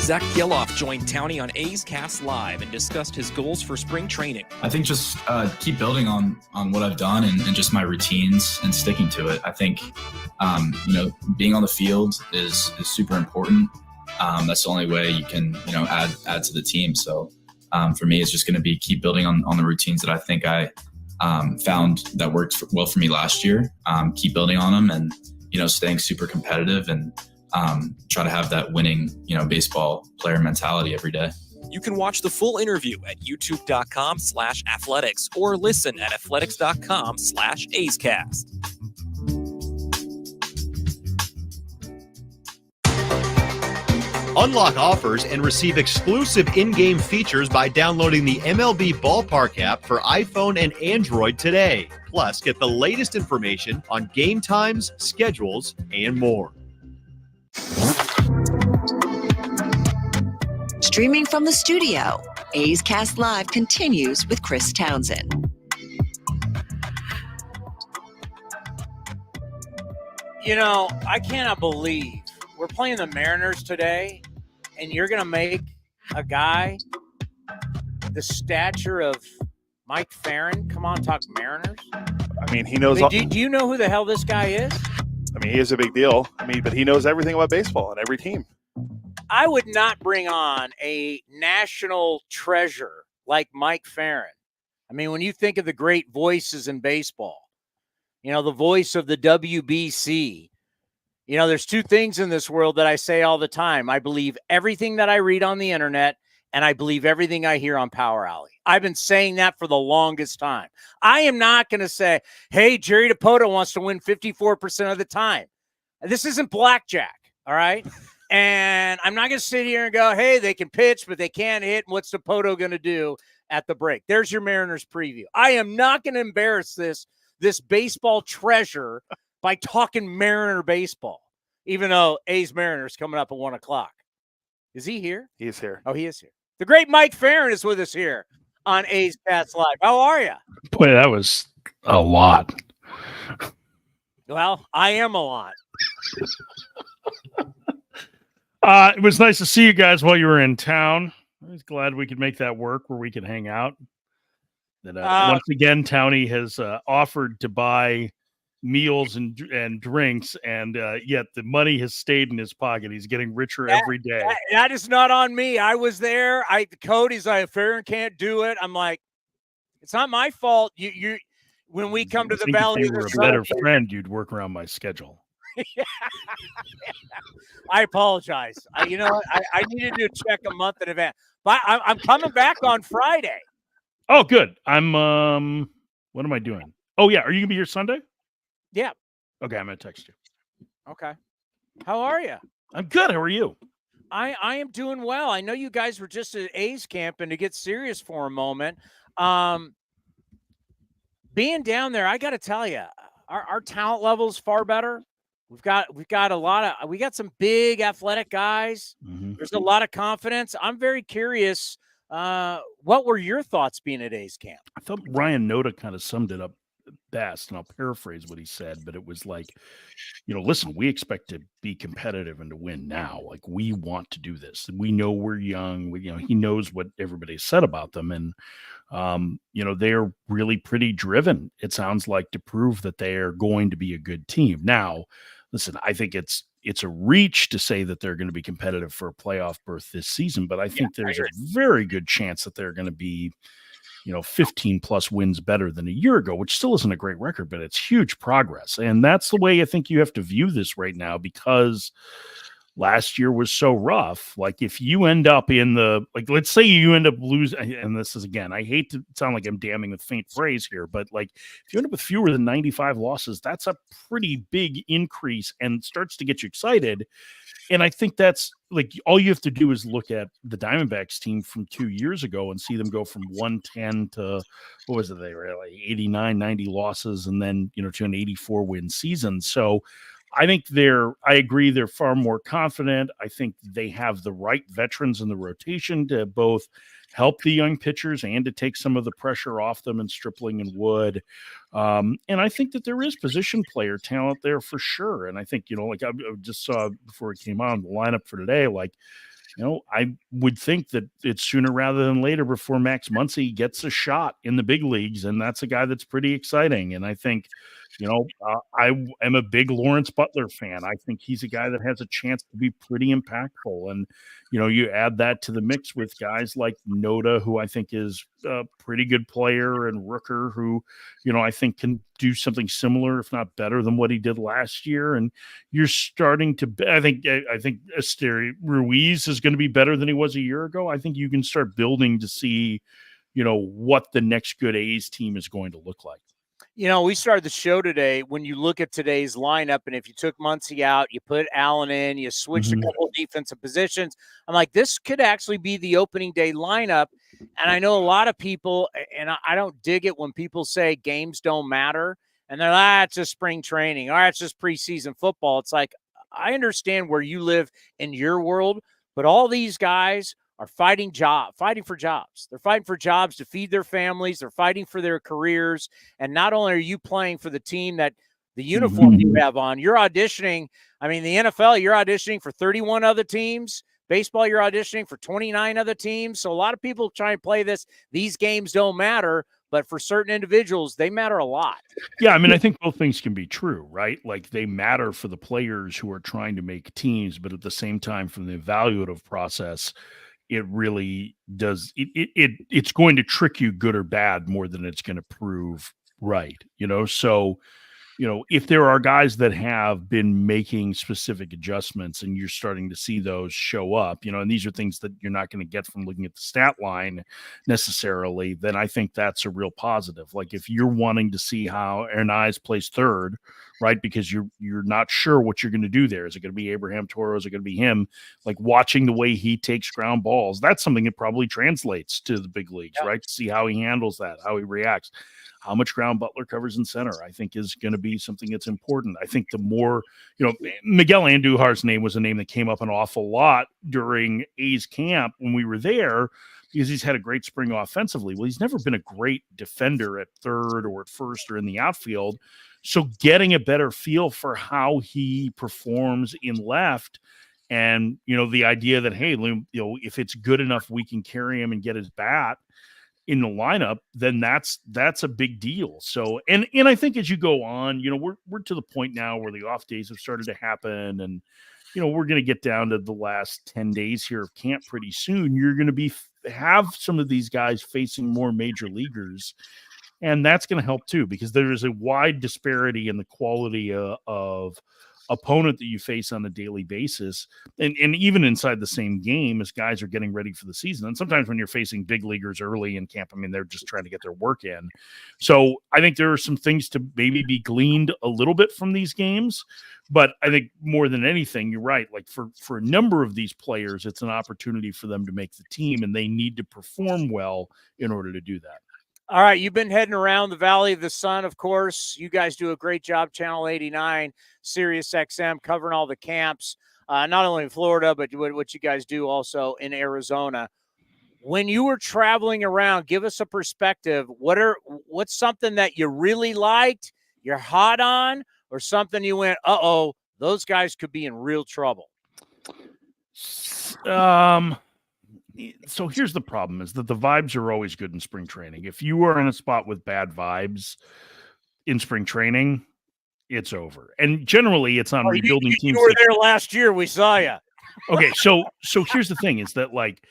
Zach Geloff joined Towny on A's Cast Live and discussed his goals for spring training. I think just keep building on what I've done and just my routines and sticking to it. I think, being on the field is super important. That's the only way you can, add to the team. So for me, it's just going to be keep building on the routines that I think I found that worked well for me last year. Keep building on them and, staying super competitive and try to have that winning, baseball player mentality every day. You can watch the full interview at youtube.com/athletics or listen at athletics.com/A'sCast. Unlock offers and receive exclusive in-game features by downloading the MLB Ballpark app for iPhone and Android today. Plus, get the latest information on game times, schedules, and more. Streaming from the studio, A's Cast Live continues with Chris Townsend. I cannot believe we're playing the Mariners today, and you're going to make a guy the stature of Mike Ferrin come on talk Mariners? I mean, he knows. Do you know who the hell this guy is? I mean, he is a big deal. I mean, but he knows everything about baseball and every team. I would not bring on a national treasure like Mike Ferrin. I mean, when you think of the great voices in baseball, the voice of the WBC, there's two things in this world that I say all the time. I believe everything that I read on the internet, and I believe everything I hear on Power Alley. I've been saying that for the longest time. I am not going to say, hey, Jerry Dipoto wants to win 54% of the time. This isn't blackjack, all right? And I'm not going to sit here and go, hey, they can pitch, but they can't hit. And what's Dipoto going to do at the break? There's your Mariners preview. I am not going to embarrass this baseball treasure by talking Mariner baseball, even though A's Mariners coming up at 1 o'clock. Is he here? He is here. Oh, he is here. The great Mike Ferrin is with us here on A's Cast Live. How are you? Boy, that was a lot. Well, I am a lot. It was nice to see you guys while you were in town. I was glad we could make that work where we could hang out. Once again, Towny has offered to buy meals and drinks, and yet the money has stayed in his pocket. He's getting richer every day. That is not on me. I was there. Cody's like, Ferrin can't do it. I'm like, it's not my fault. You when we come to the Valley, if you were a better friend, you'd work around my schedule. I apologize. I needed to check a month in advance, but I'm coming back on Friday. Oh, good. I'm. What am I doing? Oh, yeah. Are you gonna be here Sunday? Yeah. Okay, I'm gonna text you. Okay. How are you? I'm good. How are you? I am doing well. I know you guys were just at A's camp, and to get serious for a moment, being down there, I got to tell you, our talent level is far better. We've got some big athletic guys. Mm-hmm. There's a lot of confidence. I'm very curious. What were your thoughts being at A's camp? I thought Ryan Noda kind of summed it up best, and I'll paraphrase what he said, but it was like, listen, we expect to be competitive and to win now. Like, we want to do this. We know we're young. He knows what everybody said about them, and they're really pretty driven, it sounds like, to prove that they are going to be a good team. Now, listen, I think it's a reach to say that they're going to be competitive for a playoff berth this season, but I think there's a very good chance that they're going to be, 15 plus wins better than a year ago, which still isn't a great record, but it's huge progress. And that's the way I think you have to view this right now, because last year was so rough. Like, if you end up let's say you end up losing, and this is, again, I hate to sound like I'm damning with faint phrase here, but if you end up with fewer than 95 losses, that's a pretty big increase and starts to get you excited. And I think that's all you have to do is look at the Diamondbacks team from 2 years ago and see them go from 110 to, what was it? They were like 89, 90 losses, and then, to an 84 win season. So I think I agree, they're far more confident. I think they have the right veterans in the rotation to both help the young pitchers and to take some of the pressure off them in Stripling and Wood. And I think that there is position player talent there for sure. And I think, I just saw before it came on the lineup for today, I would think that it's sooner rather than later before Max Muncy gets a shot in the big leagues. And that's a guy that's pretty exciting. And I think, I am a big Lawrence Butler fan. I think he's a guy that has a chance to be pretty impactful. And, you add that to the mix with guys like Noda, who I think is a pretty good player, and Rooker, who, I think can do something similar, if not better than what he did last year. And you're starting to, I think Asteri Ruiz is going to be better than he was a year ago. I think you can start building to see, what the next good A's team is going to look like. We started the show today. When you look at today's lineup, and if you took Muncy out, you put Allen in, you switched a couple of defensive positions, I'm like, this could actually be the opening day lineup. And I know a lot of people, and I don't dig it when people say games don't matter, and they're like, it's just spring training, or it's just preseason football. It's like, I understand where you live in your world, but all these guys are fighting for jobs. They're fighting for jobs to feed their families. They're fighting for their careers. And not only are you playing for the team that the uniform you have on, you're auditioning. I mean, the NFL, you're auditioning for 31 other teams. Baseball, you're auditioning for 29 other teams. So a lot of people try and play this. These games don't matter, but for certain individuals, they matter a lot. Yeah, I mean, I think both things can be true, right? Like, they matter for the players who are trying to make teams, but at the same time, from the evaluative process, it really does. It's going to trick you, good or bad, more than it's going to prove right. So, if there are guys that have been making specific adjustments and you're starting to see those show up, and these are things that you're not going to get from looking at the stat line necessarily, then I think that's a real positive. Like, if you're wanting to see how Hernandez plays third, right, because you're not sure what you're going to do there. Is it going to be Abraham Toro? Is it going to be him? Like, watching the way he takes ground balls, that's something that probably translates to the big leagues, right? To see how he handles that, how he reacts. How much ground Butler covers in center, I think, is going to be something that's important. I think the more, Miguel Andujar's name was a name that came up an awful lot during A's camp when we were there, because he's had a great spring offensively. Well, he's never been a great defender at third or at first or in the outfield. So getting a better feel for how he performs in left, and, the idea that, hey, if it's good enough, we can carry him and get his bat in the lineup, then that's a big deal. So, and I think as you go on, we're to the point now where the off days have started to happen, and, we're going to get down to the last 10 days here of camp pretty soon. You're going to have some of these guys facing more major leaguers, and that's going to help too, because there is a wide disparity in the quality of opponent that you face on a daily basis, and even inside the same game as guys are getting ready for the season. And sometimes when you're facing big leaguers early in camp, I mean, they're just trying to get their work in. So I think there are some things to maybe be gleaned a little bit from these games, but I think more than anything, you're right. Like, for a number of these players, it's an opportunity for them to make the team, and they need to perform well in order to do that. All right, you've been heading around the Valley of the Sun, of course. You guys do a great job, Channel 89, Sirius XM, covering all the camps, not only in Florida, but what you guys do also in Arizona. When you were traveling around, give us a perspective. What's something that you really liked, you're hot on, or something you went, uh-oh, those guys could be in real trouble? So here's the problem, is that the vibes are always good in spring training. If you are in a spot with bad vibes in spring training, it's over. And generally it's on rebuilding teams. You were there last year. We saw you. Okay. So here's the thing, is that, like,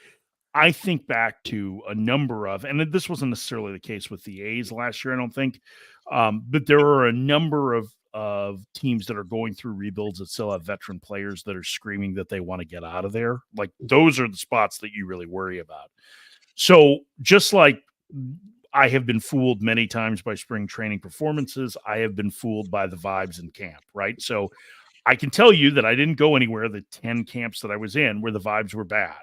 I think back to a number of, and this wasn't necessarily the case with the A's last year, I don't think, but there are a number of teams that are going through rebuilds that still have veteran players that are screaming that they want to get out of there. Like, those are the spots that you really worry about. So just like I have been fooled many times by spring training performances, I have been fooled by the vibes in camp, right? So I can tell you that I didn't go anywhere, the 10 camps that I was in, where the vibes were bad.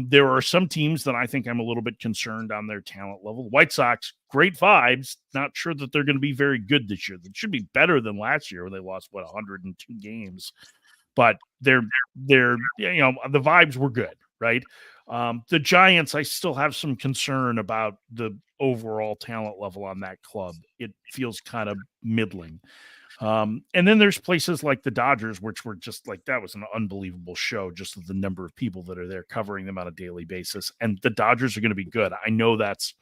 There are some teams that I think I'm a little bit concerned on their talent level. The White Sox, great vibes. Not sure that they're going to be very good this year. They should be better than last year, where they lost 102 games. But the vibes were good, right? The Giants, I still have some concern about the overall talent level on that club. It feels kind of middling. And then there's places like the Dodgers, which were just like, that was an unbelievable show, just the number of people that are there covering them on a daily basis. And the Dodgers are going to be good. I know that's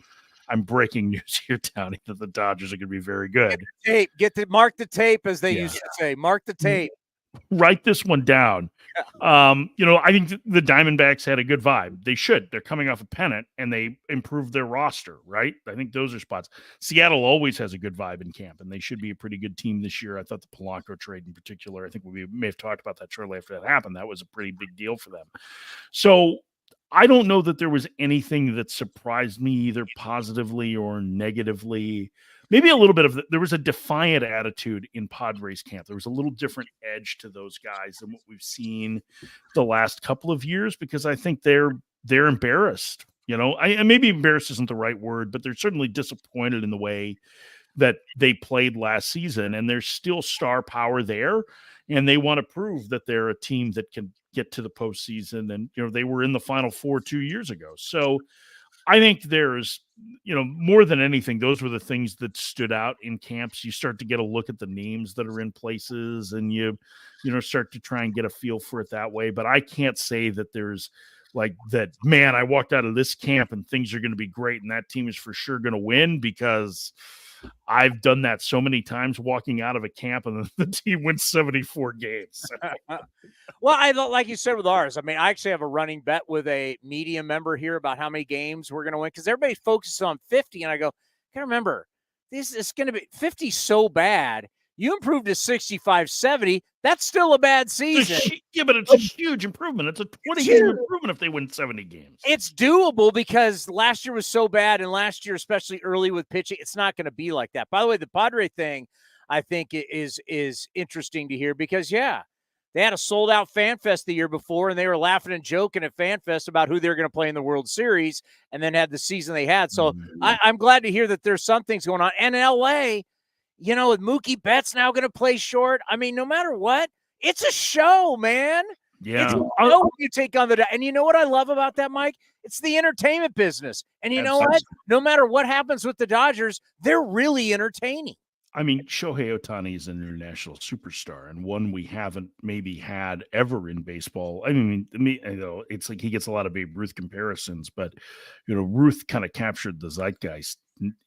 I'm breaking news here, Towny, that the Dodgers are going to be very good. Mark the tape, as they used to say. Mark the tape. Write this one down. I think the Diamondbacks had a good vibe. They should. They're coming off a pennant, and they improved their roster, right? I think those are spots. Seattle always has a good vibe in camp, and they should be a pretty good team this year. I thought the Polanco trade in particular, I think we may have talked about that shortly after that happened. That was a pretty big deal for them. So I don't know that there was anything that surprised me either positively or negatively. Maybe a little bit of there was a defiant attitude in Padres camp. There was a little different edge to those guys than what we've seen the last couple of years, because I think they're embarrassed. And maybe embarrassed isn't the right word, but they're certainly disappointed in the way that they played last season, and there's still star power there, and they want to prove that they're a team that can get to the postseason. And they were in the Final Four 2 years ago, so I think there's, more than anything, those were the things that stood out in camps. You start to get a look at the names that are in places, and you start to try and get a feel for it that way. But I can't say that there's like that, man, I walked out of this camp and things are going to be great and that team is for sure going to win, because I've done that so many times, walking out of a camp and the team wins 74 games. Well, I like you said with ours. I mean, I actually have a running bet with a media member here about how many games we're going to win, because everybody focuses on 50, and I go, can't remember, this is going to be 50 so bad. You improved to 65, 70. That's still a bad season. Yeah, but it's a huge improvement. It's a 20-game improvement if they win 70 games. It's doable, because last year was so bad, and last year, especially early with pitching, it's not going to be like that. By the way, the Padre thing, I think, is interesting to hear, because, they had a sold-out Fan Fest the year before, and they were laughing and joking at Fan Fest about who they were going to play in the World Series, and then had the season they had. So I'm glad to hear that there's some things going on. And in L.A., with Mookie Betts now going to play short. I mean, no matter what, it's a show, man. Yeah. It's a show when you take on and you know what I love about that, Mike? It's the entertainment business. And you know what? No matter what happens with the Dodgers, they're really entertaining. I mean, Shohei Ohtani is an international superstar, and one we haven't maybe had ever in baseball. I mean, it's like he gets a lot of Babe Ruth comparisons, but Ruth kind of captured the zeitgeist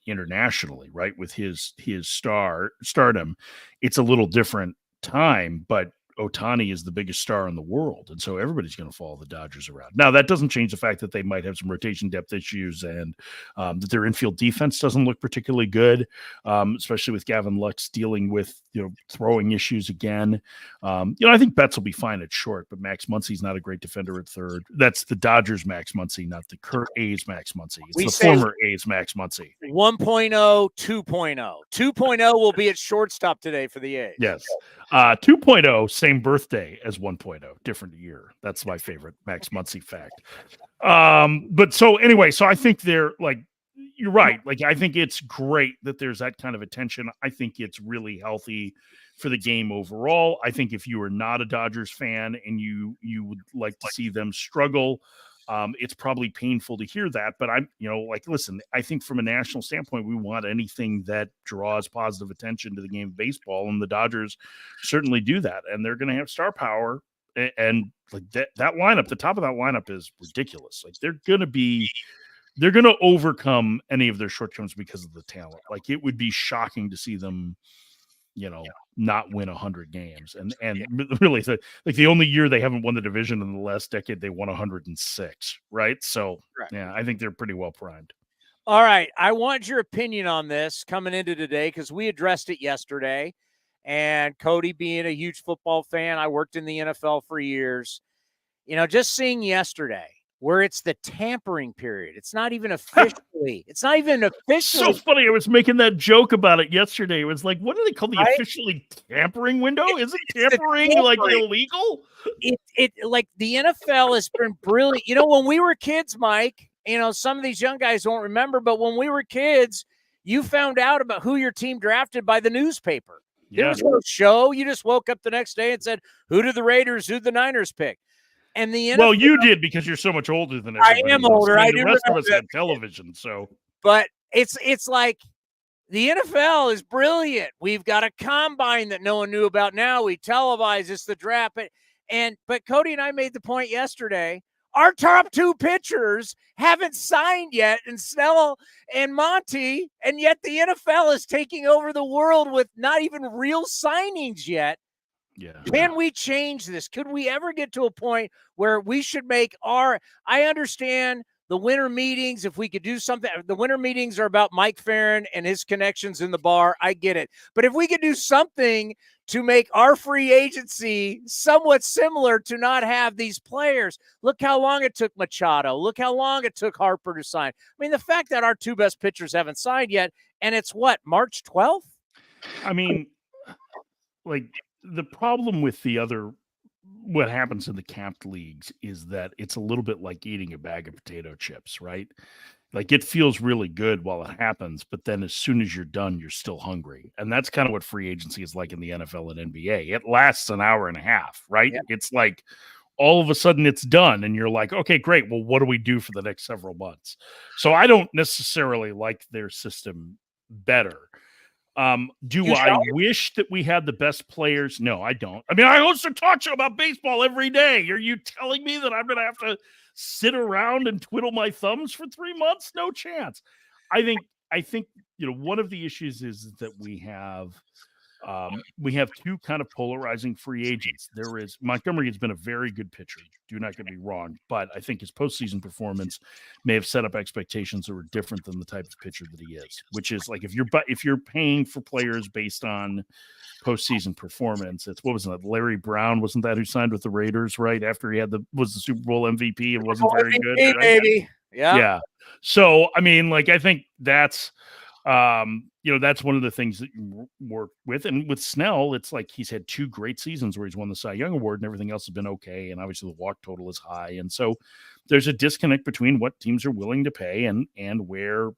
internationally, right? With his stardom. It's a little different time, but Ohtani is the biggest star in the world, and so everybody's going to follow the Dodgers around. Now, that doesn't change the fact that they might have some rotation depth issues, and that their infield defense doesn't look particularly good, especially with Gavin Lux dealing with throwing issues again. I think Betts will be fine at short, but Max Muncy's not a great defender at third. That's the Dodgers Max Muncy, not the current A's Max Muncy. It's the former A's Max Muncy. 1.0, 2.0. 2.0 will be at shortstop today for the A's. Yes. 2.0, same birthday as 1.0, different year. That's my favorite Max Muncy fact. But so anyway, so I think they're like, you're right. Like, I think it's great that there's that kind of attention. I think it's really healthy for the game overall. I think if you are not a Dodgers fan and you would like to see them struggle, it's probably painful to hear that, but listen, I think from a national standpoint, we want anything that draws positive attention to the game of baseball, and the Dodgers certainly do that, and they're going to have star power, and like that lineup, the top of that lineup is ridiculous. Like they're going to overcome any of their shortcomings because of the talent. Like it would be shocking to see them, not win 100 games. And really, the only year they haven't won the division in the last decade, they won 106, right? So, yeah, I think they're pretty well primed. All right. I want your opinion on this coming into today, because we addressed it yesterday. And Cody, being a huge football fan, I worked in the NFL for years. Just seeing yesterday where it's the tampering period. It's not even officially. So funny. I was making that joke about it yesterday. It was like, what do they call the officially tampering window? Isn't tampering like illegal? It like the NFL has been brilliant. When we were kids, Mike, some of these young guys won't remember, but when we were kids, you found out about who your team drafted by the newspaper. There was no show. You just woke up the next day and said, who did the Raiders, who did the Niners pick? And the NFL, well, you did, because you're so much older than everybody. I am older. The rest of us had television, so. But it's like the NFL is brilliant. We've got a combine that no one knew about now. We televise this, the draft, but Cody and I made the point yesterday. Our top 2 pitchers haven't signed yet, and Snell and Monty, and yet the NFL is taking over the world with not even real signings yet. Yeah. Can we change this? Could we ever get to a point where we should make I understand the winter meetings, if we could do something. The winter meetings are about Mike Ferrin and his connections in the bar. I get it. But if we could do something to make our free agency somewhat similar to not have these players. Look how long it took Machado. Look how long it took Harper to sign. I mean, the fact that our 2 best pitchers haven't signed yet, and it's what, March 12th? I mean, like, the problem with what happens in the capped leagues is that it's a little bit like eating a bag of potato chips, right? Like, it feels really good while it happens, but then as soon as you're done, you're still hungry. And that's kind of what free agency is like in the NFL and NBA. It lasts an hour and a half, right? Yeah. It's like all of a sudden it's done and you're like, okay, great. Well, what do we do for the next several months? So I don't necessarily like their system better. Do I wish that we had the best players? No, I don't. I mean, I host a talk show about baseball every day. Are you telling me that I'm going to have to sit around and twiddle my thumbs for 3 months? No chance. I think, one of the issues is that we have 2 kind of polarizing free agents. There is Montgomery has been a very good pitcher. Do not get me wrong, but I think his postseason performance may have set up expectations that were different than the type of pitcher that he is. Which is like if you're paying for players based on postseason performance, it's what was it? Larry Brown, wasn't that who signed with the Raiders right after he was the Super Bowl MVP and wasn't very good? Right? Baby. Yeah. So I mean, like I think that's. That's one of the things that you work with. And with Snell, it's like he's had 2 great seasons where he's won the Cy Young Award and everything else has been okay. And obviously the walk total is high. And so there's a disconnect between what teams are willing to pay and where,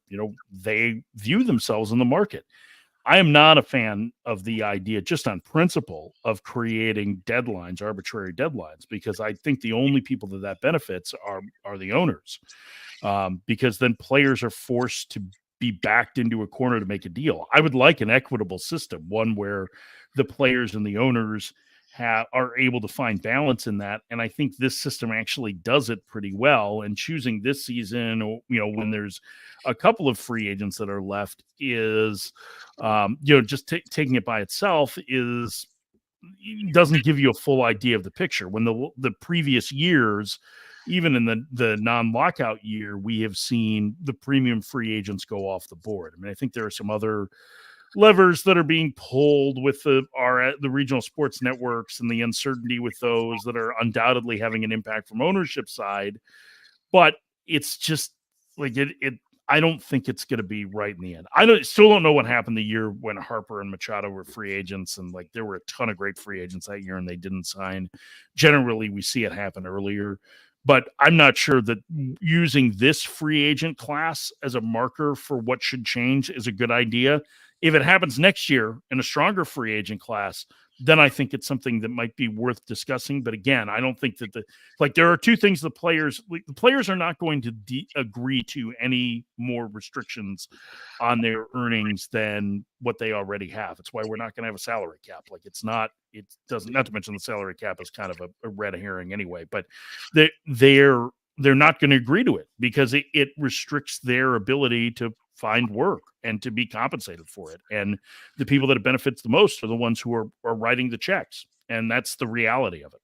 they view themselves in the market. I am not a fan of the idea, just on principle, of creating deadlines, arbitrary deadlines, because I think the only people that benefits are the owners, because then players are forced to be backed into a corner to make a deal. I would like an equitable system, one where the players and the owners are able to find balance in that. And I think this system actually does it pretty well. And choosing this season, when there's a couple of free agents that are left is, just taking it by itself doesn't give you a full idea of the picture. When the previous years, even in the non-lockout year, we have seen the premium free agents go off the board. I mean, I think there are some other levers that are being pulled with the regional sports networks and the uncertainty with those that are undoubtedly having an impact from ownership side. But it's just like I don't think it's going to be right in the end. Still don't know what happened the year when Harper and Machado were free agents, and like there were a ton of great free agents that year and they didn't sign. Generally, we see it happen earlier. But I'm not sure that using this free agent class as a marker for what should change is a good idea. If it happens next year in a stronger free agent class, then I think it's something that might be worth discussing. But again, I don't think that there are 2 things the players are not going to agree to any more restrictions on their earnings than what they already have. It's why we're not going to have a salary cap. Like not to mention the salary cap is kind of a red herring anyway, but they're not going to agree to it because it restricts their ability to find work and to be compensated for it. And the people that it benefits the most are the ones who are writing the checks. And that's the reality of it.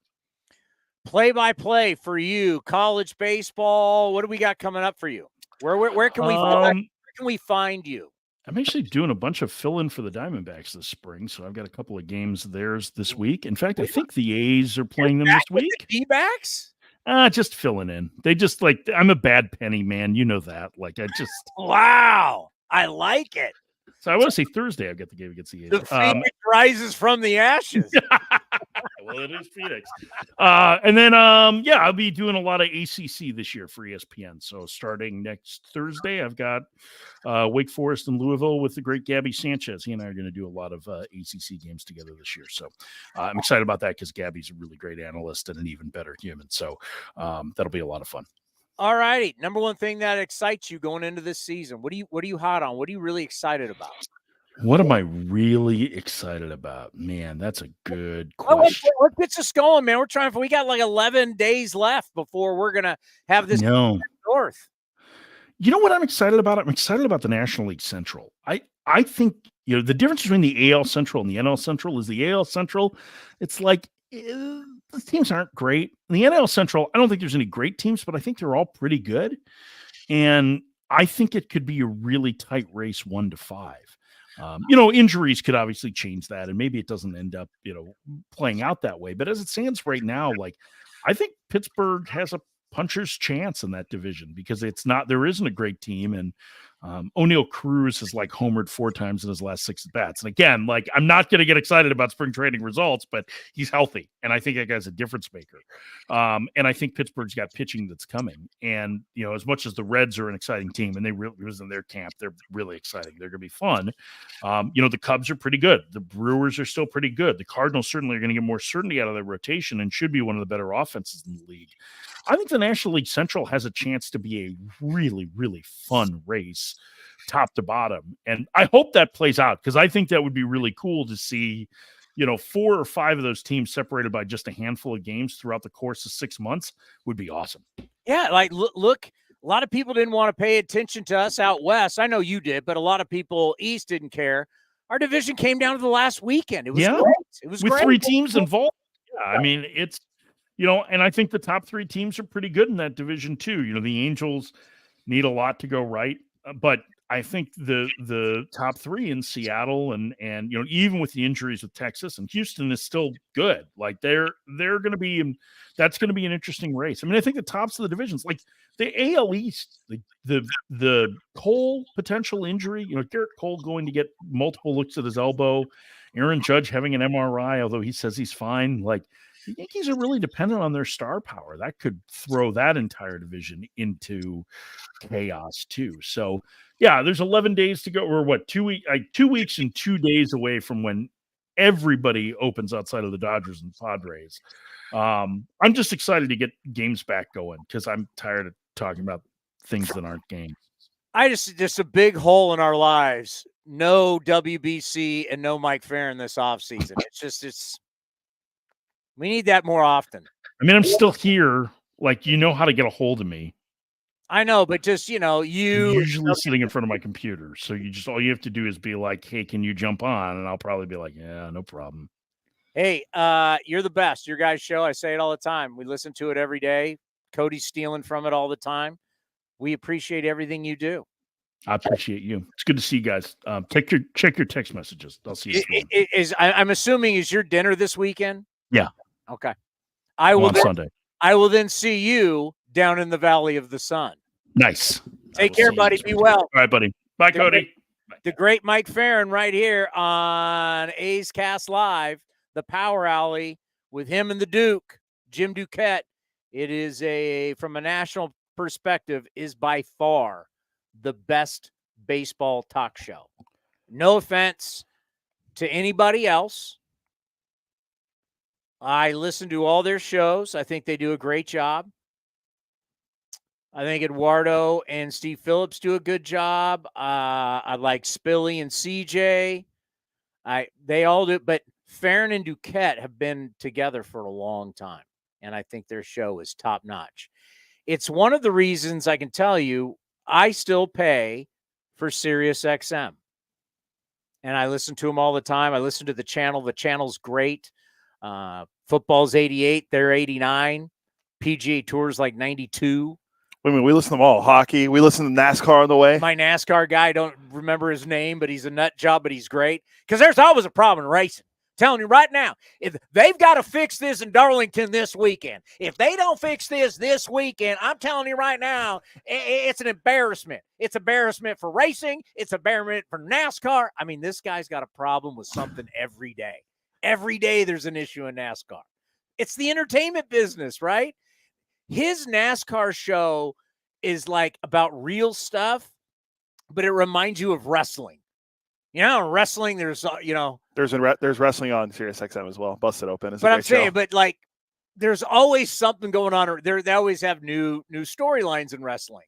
Play-by-play for you, college baseball. What do we got coming up for you? Where can we find you? I'm actually doing a bunch of fill-in for the Diamondbacks this spring, so I've got a couple of games theirs this week. In fact, I think the A's are playing them this week. The D-backs? Just filling in. They just I'm a bad penny man. You know that. Wow. I like it. So I want to say Thursday I've got the game against the A's. The Phoenix rises from the ashes. Well, it is Phoenix. And then, I'll be doing a lot of ACC this year for ESPN. So starting next Thursday, I've got Wake Forest and Louisville with the great Gabby Sanchez. He and I are going to do a lot of ACC games together this year. So I'm excited about that because Gabby's a really great analyst and an even better human. So that'll be a lot of fun. All righty. Number one thing that excites you going into this season. What are you hot on? What are you really excited about? What am I really excited about? Man, that's a good Well, question. what gets us going, man? We got like 11 days left before we're going to have this north. You know what I'm excited about? I'm excited about the National League Central. I think, the difference between the AL Central and the NL Central is the AL Central, it's like the teams aren't great. In the NL Central, I don't think there's any great teams, but I think they're all pretty good. And I think it could be a really tight race 1-5. Injuries could obviously change that, and maybe it doesn't end up, playing out that way. But as it stands right now, I think Pittsburgh has a puncher's chance in that division because there isn't a great team. And O'Neal Cruz has homered 4 times in his last 6 at-bats. And again, I'm not going to get excited about spring training results, but he's healthy. And I think that guy's a difference maker. And I think Pittsburgh's got pitching that's coming. And, as much as the Reds are an exciting team and they really was in their camp, they're really exciting. They're going to be fun. The Cubs are pretty good. The Brewers are still pretty good. The Cardinals certainly are going to get more certainty out of their rotation and should be one of the better offenses in the league. I think the National League Central has a chance to be a really, really fun race, top to bottom. And I hope that plays out because I think that would be really cool to see, 4 or 5 of those teams separated by just a handful of games throughout the course of 6 months would be awesome. Yeah, look, a lot of people didn't want to pay attention to us out west. I know you did, but a lot of people east didn't care. Our division came down to the last weekend. It was great. It was with great. 3 teams involved. Yeah, I mean, it's and I think the top 3 teams are pretty good in that division too. The Angels need a lot to go right, but I think the top 3 in Seattle and even with the injuries with Texas and Houston is still good. They're going to be that's going to be an interesting race. I mean, I think the tops of the divisions, the AL East, the Cole potential injury, Gerrit Cole going to get multiple looks at his elbow, Aaron Judge having an MRI, although he says he's fine. The Yankees are really dependent on their star power. That could throw that entire division into chaos too. So, yeah, there's 11 days to go, or what, 2 weeks and 2 days away from when everybody opens outside of the Dodgers and Padres. I'm just excited to get games back going because I'm tired of talking about things that aren't games. Just a big hole in our lives. No WBC and no Mike Ferrin this offseason. We need that more often. I mean, I'm still here. You know how to get a hold of me. I know, but just, I'm usually sitting in front of my computer. So all you have to do is be like, hey, can you jump on? And I'll probably be like, yeah, no problem. Hey, you're the best. Your guys' show, I say it all the time. We listen to it every day. Cody's stealing from it all the time. We appreciate everything you do. I appreciate you. It's good to see you guys. Check your text messages. I'll see you. I'm assuming is your dinner this weekend? Yeah. Okay. On Sunday. I will then see you down in the Valley of the Sun. Nice. Take care, buddy. Be well. All right, buddy. Bye, Cody. The great Mike Ferrin right here on A's Cast Live, the Power Alley with him and the Duke, Jim Duquette. It is from a national perspective, is by far the best baseball talk show. No offense to anybody else. I listen to all their shows. I think they do a great job. I think Eduardo and Steve Phillips do a good job. I like Spilly and CJ. They all do, but Ferrin and Duquette have been together for a long time, and I think their show is top notch. It's one of the reasons I can tell you I still pay for Sirius XM, and I listen to them all the time. I listen to the channel. The channel's great. Football's 88. They're 89. PGA Tour's 92. I mean, we listen to them all. Hockey. We listen to NASCAR on the way. My NASCAR guy, I don't remember his name, but he's a nut job, but he's great. Because there's always a problem in racing. I'm telling you right now, if they've got to fix this in Darlington this weekend. If they don't fix this weekend, I'm telling you right now, it's an embarrassment. It's embarrassment for racing. It's embarrassment for NASCAR. I mean, this guy's got a problem with something every day. Every day there's an issue in NASCAR. It's the entertainment business, right? His NASCAR show is about real stuff, but it reminds you of wrestling. Wrestling, there's wrestling on Sirius XM as well. Busted Open is a but great I'm saying, show. But there's always something going on. They always have new storylines in wrestling.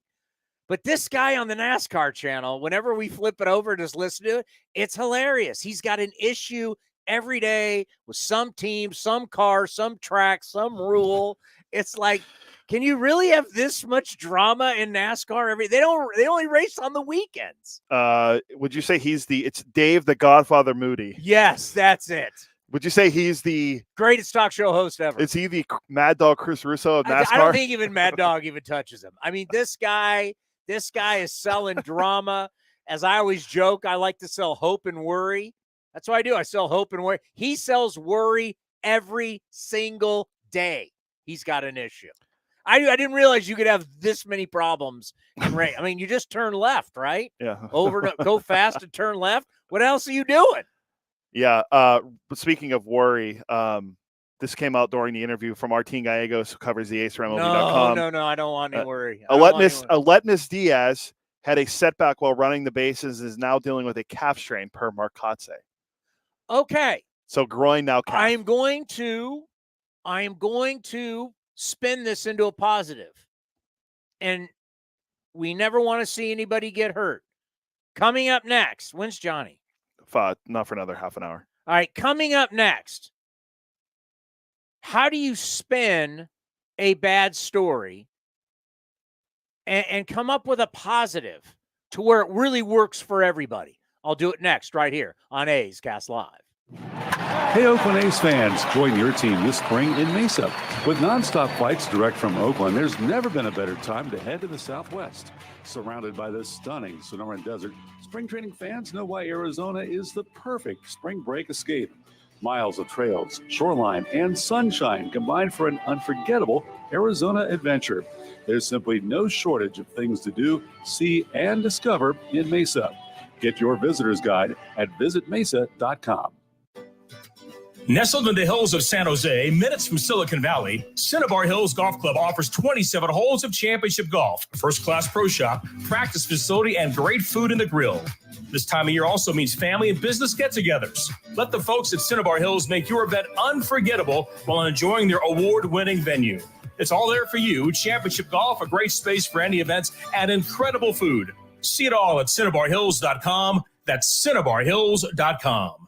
But this guy on the NASCAR channel, whenever we flip it over, just listen to it, it's hilarious. He's got an issue every day with some team, some car, some track, some rule. It's like, can you really have this much drama in NASCAR? They only race on the weekends. Would you say it's Dave the Godfather Moody? Yes, that's it. Would you say he's the greatest talk show host ever? Is he the Mad Dog Chris Russo of NASCAR? I don't think even Mad Dog even touches him. I mean, this guy is selling drama. As I always joke, I like to sell hope and worry. That's what I do. I sell hope and worry. He sells worry every single day. He's got an issue. I didn't realize you could have this many problems in race. I mean, you just turn left, right? Yeah. Go fast and turn left. What else are you doing? Yeah. But speaking of worry, this came out during the interview from Martin Gallegos, who covers the Ace for MLB.com. No, I don't want any worry. Aledmys Díaz had a setback while running the bases and is now dealing with a calf strain per Mark Kotze. Okay. So groin now calf. I am going to spin this into a positive. And we never want to see anybody get hurt. Coming up next, when's Johnny? Not for another half an hour. All right, coming up next. How do you spin a bad story and come up with a positive to where it really works for everybody? I'll do it next right here on A's Cast Live. Hey, Oakland A's fans, join your team this spring in Mesa. With nonstop flights direct from Oakland, there's never been a better time to head to the Southwest. Surrounded by the stunning Sonoran Desert, spring training fans know why Arizona is the perfect spring break escape. Miles of trails, shoreline, and sunshine combined for an unforgettable Arizona adventure. There's simply no shortage of things to do, see, and discover in Mesa. Get your visitor's guide at visitmesa.com. Nestled in the hills of San Jose, minutes from Silicon Valley, Cinnabar Hills Golf Club offers 27 holes of championship golf, first-class pro shop, practice facility, and great food in the grill. This time of year also means family and business get-togethers. Let the folks at Cinnabar Hills make your event unforgettable while enjoying their award-winning venue. It's all there for you. Championship golf, a great space for any events, and incredible food. See it all at CinnabarHills.com. That's CinnabarHills.com.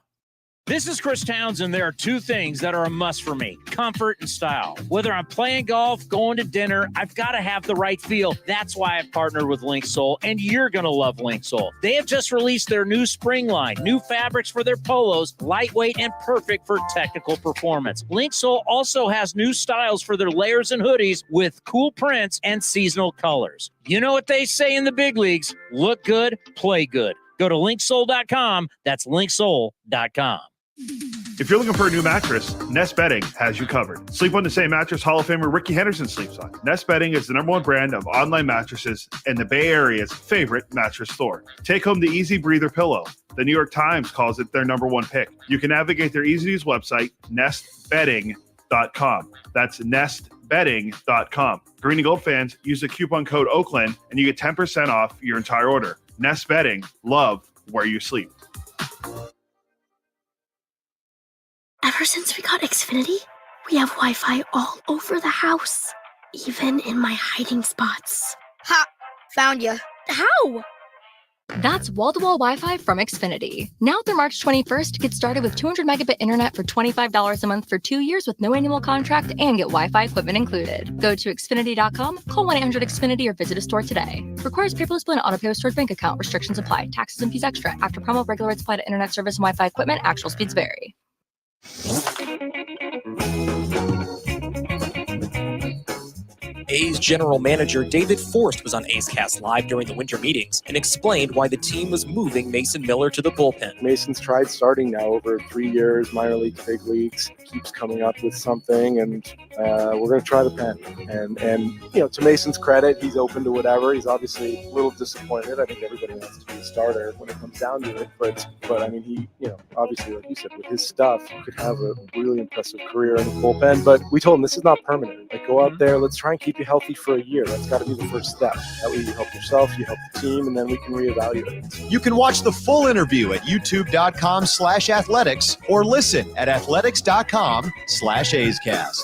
This is Chris Townsend. There are two things that are a must for me: comfort and style. Whether I'm playing golf, going to dinner, I've got to have the right feel. That's why I've partnered with Linksole, and you're going to love Linksole. They have just released their new spring line, new fabrics for their polos, lightweight and perfect for technical performance. Linksole also has new styles for their layers and hoodies with cool prints and seasonal colors. You know what they say in the big leagues: look good, play good. Go to linksole.com. That's linksole.com. If you're looking for a new mattress, Nest Bedding has you covered. Sleep on the same mattress Hall of Famer Ricky Henderson sleeps on. Nest Bedding is the #1 brand of online mattresses and the Bay Area's favorite mattress store. Take home the Easy Breather pillow. The New York Times calls it their #1 pick. You can navigate their easy-to-use website, nestbedding.com. That's nestbedding.com. Green and Gold fans, use the coupon code Oakland and you get 10% off your entire order. Nest Bedding, love where you sleep. Ever since we got Xfinity, we have Wi-Fi all over the house, even in my hiding spots. Ha! Found you. How? That's wall-to-wall Wi-Fi from Xfinity. Now through March 21st, get started with 200 megabit internet for $25 a month for 2 years with no annual contract and get Wi-Fi equipment included. Go to Xfinity.com, call 1-800-XFINITY or visit a store today. Requires paperless bill and auto-pay with stored bank account. Restrictions apply. Taxes and fees extra. After promo, regular rates apply to internet service and Wi-Fi equipment. Actual speeds vary. A's general manager David Forst was on A's Cast Live during the winter meetings and explained why the team was moving Mason Miller to the bullpen. Mason's tried starting now over 3 years, minor leagues, big leagues, keeps coming up with something, and we're going to try the pen. And you know, to Mason's credit, he's open to whatever. He's obviously a little disappointed. I think everybody wants to be a starter when it comes down to it. But I mean, he, you know, obviously, like you said, with his stuff, he could have a really impressive career in the bullpen. But we told him this is not permanent. Like, go out there, let's try and keep you healthy for a year. That's got to be the first step. That way you help yourself, you help the team, and then we can reevaluate. You can watch the full interview at youtube.com/athletics or listen at athletics.com/A'sCast.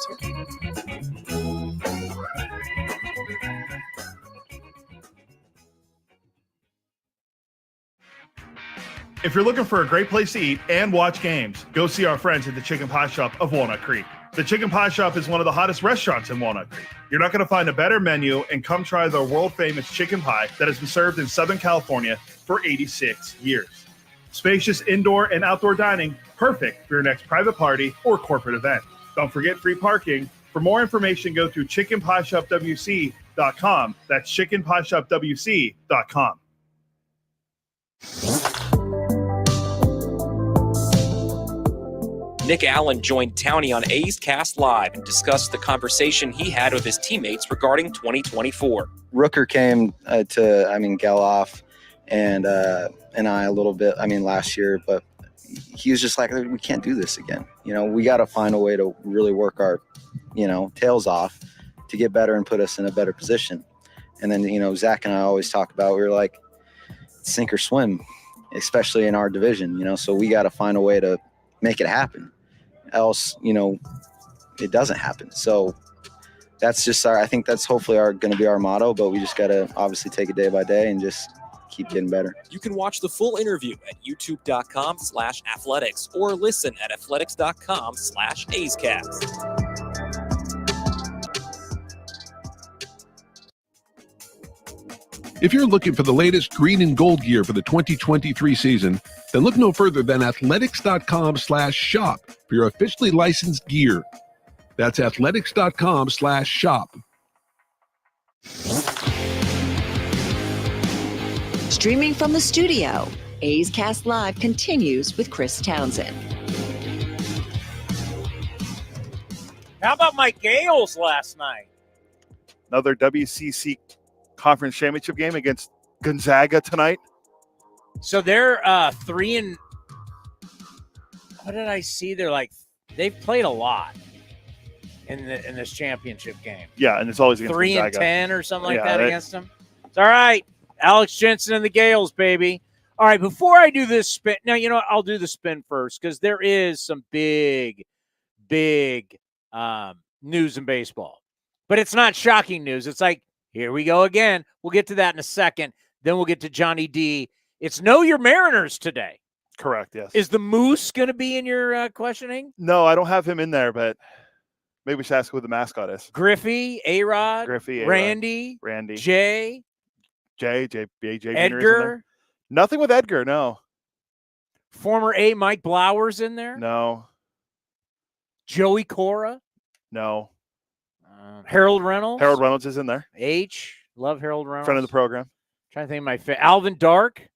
If you're looking for a great place to eat and watch games, go see our friends at the Chicken Pie Shop of Walnut Creek. The Chicken Pie Shop is one of the hottest restaurants in Walnut Creek. You're not going to find a better menu, and come try the world-famous chicken pie that has been served in Southern California for 86 years. Spacious indoor and outdoor dining, perfect for your next private party or corporate event. Don't forget free parking. For more information, go to chickenpieshopwc.com. That's chickenpieshopwc.com. Nick Allen joined Towny on A's Cast Live and discussed the conversation he had with his teammates regarding 2024. Rooker came to Geloff and I a little bit, last year, but he was just like, we can't do this again. We got to find a way to really work our, tails off to get better and put us in a better position. And then, Zach and I always talk about, we were like, sink or swim, especially in our division, so we got to find a way to make it happen. Else, it doesn't happen. So that's just I think that's hopefully going to be our motto, but we just got to obviously take it day by day and just keep getting better. You can watch the full interview at youtube.com/athletics or listen at athletics.com/A'sCast. If you're looking for the latest green and gold gear for the 2023 season, then look no further than athletics.com/shop for your officially licensed gear. That's athletics.com/shop. Streaming from the studio, A's Cast Live continues with Chris Townsend. How about my Gales last night? Another WCC Conference Championship game against Gonzaga tonight. So they're 3 and what did I see? They've played a lot in this championship game. Yeah, and it's always against 3 Gonzaga. and 10 or something like that against them. It's all right. Alex Jensen and the Gales, baby. All right, before I do this spin, now I'll do the spin first because there is some big news in baseball, but it's not shocking news. It's like, here we go again. We'll get to that in a second. Then we'll get to Johnny D. It's Know Your Mariners today. Correct, yes. Is the Moose going to be in your questioning? No, I don't have him in there, but maybe we should ask who the mascot is. Griffey, A-Rod, Randy, Jay, Edgar. Nothing with Edgar, no. Former A. Mike Blowers in there? No. Joey Cora? No. Harold Reynolds? Harold Reynolds is in there. Love Harold Reynolds. Friend of the program. Trying to think of my favorite. Alvin Dark?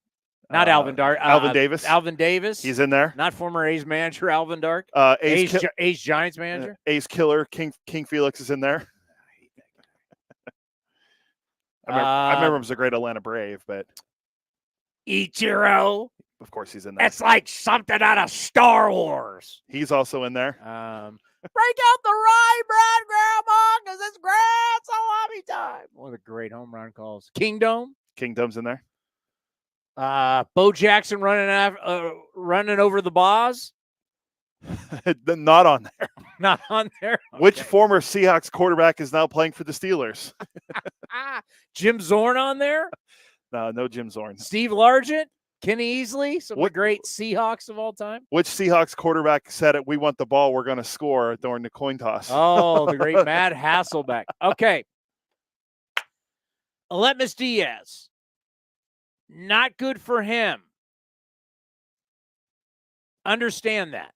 Not Alvin Dark. Alvin Davis. Alvin Davis. He's in there. Not former A's manager, Alvin Dark. A's Giants manager. A's killer, King Felix is in there. I remember him as a great Atlanta Brave, but Ichiro. Of course he's in there. It's like something out of Star Wars. He's also in there. Break out the rye bread, Grandma, because it's grand salami time. One of the great home run calls. Kingdom's in there. Bo Jackson running over the Boz. Not on there. Not on there. Okay. Which former Seahawks quarterback is now playing for the Steelers? Jim Zorn on there? No Jim Zorn. Steve Largent? Kenny Easley? Some of the great Seahawks of all time? Which Seahawks quarterback said it? We want the ball. We're going to score during the coin toss. Oh, the great Matt Hasselbeck. Okay. Aledmys Díaz. Not good for him. Understand that.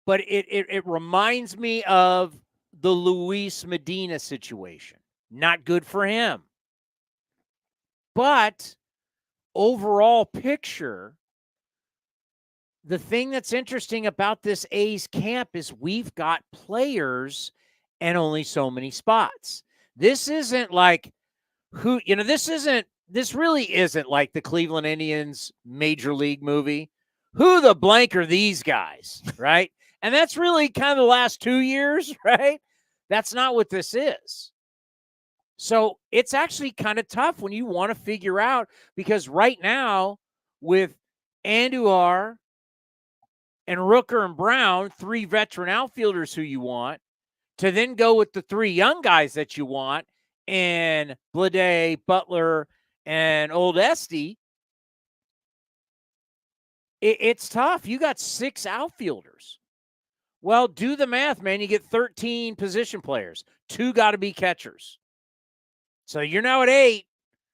But it reminds me of the Luis Medina situation. Not good for him. But overall picture, the thing that's interesting about this A's camp is we've got players and only so many spots. This isn't like this really isn't like the Cleveland Indians Major League movie. Who the blank are these guys, right? And that's really kind of the last 2 years, right? That's not what this is. So it's actually kind of tough when you want to figure out, because right now with Andujar and Rooker and Brown, 3 veteran outfielders who you want, to then go with the 3 young guys that you want, and Blade, Butler, and Old Esty, It's tough. You got 6 outfielders. Well, do the math, man. You get 13 position players. 2 got to be catchers. So you're now at 8.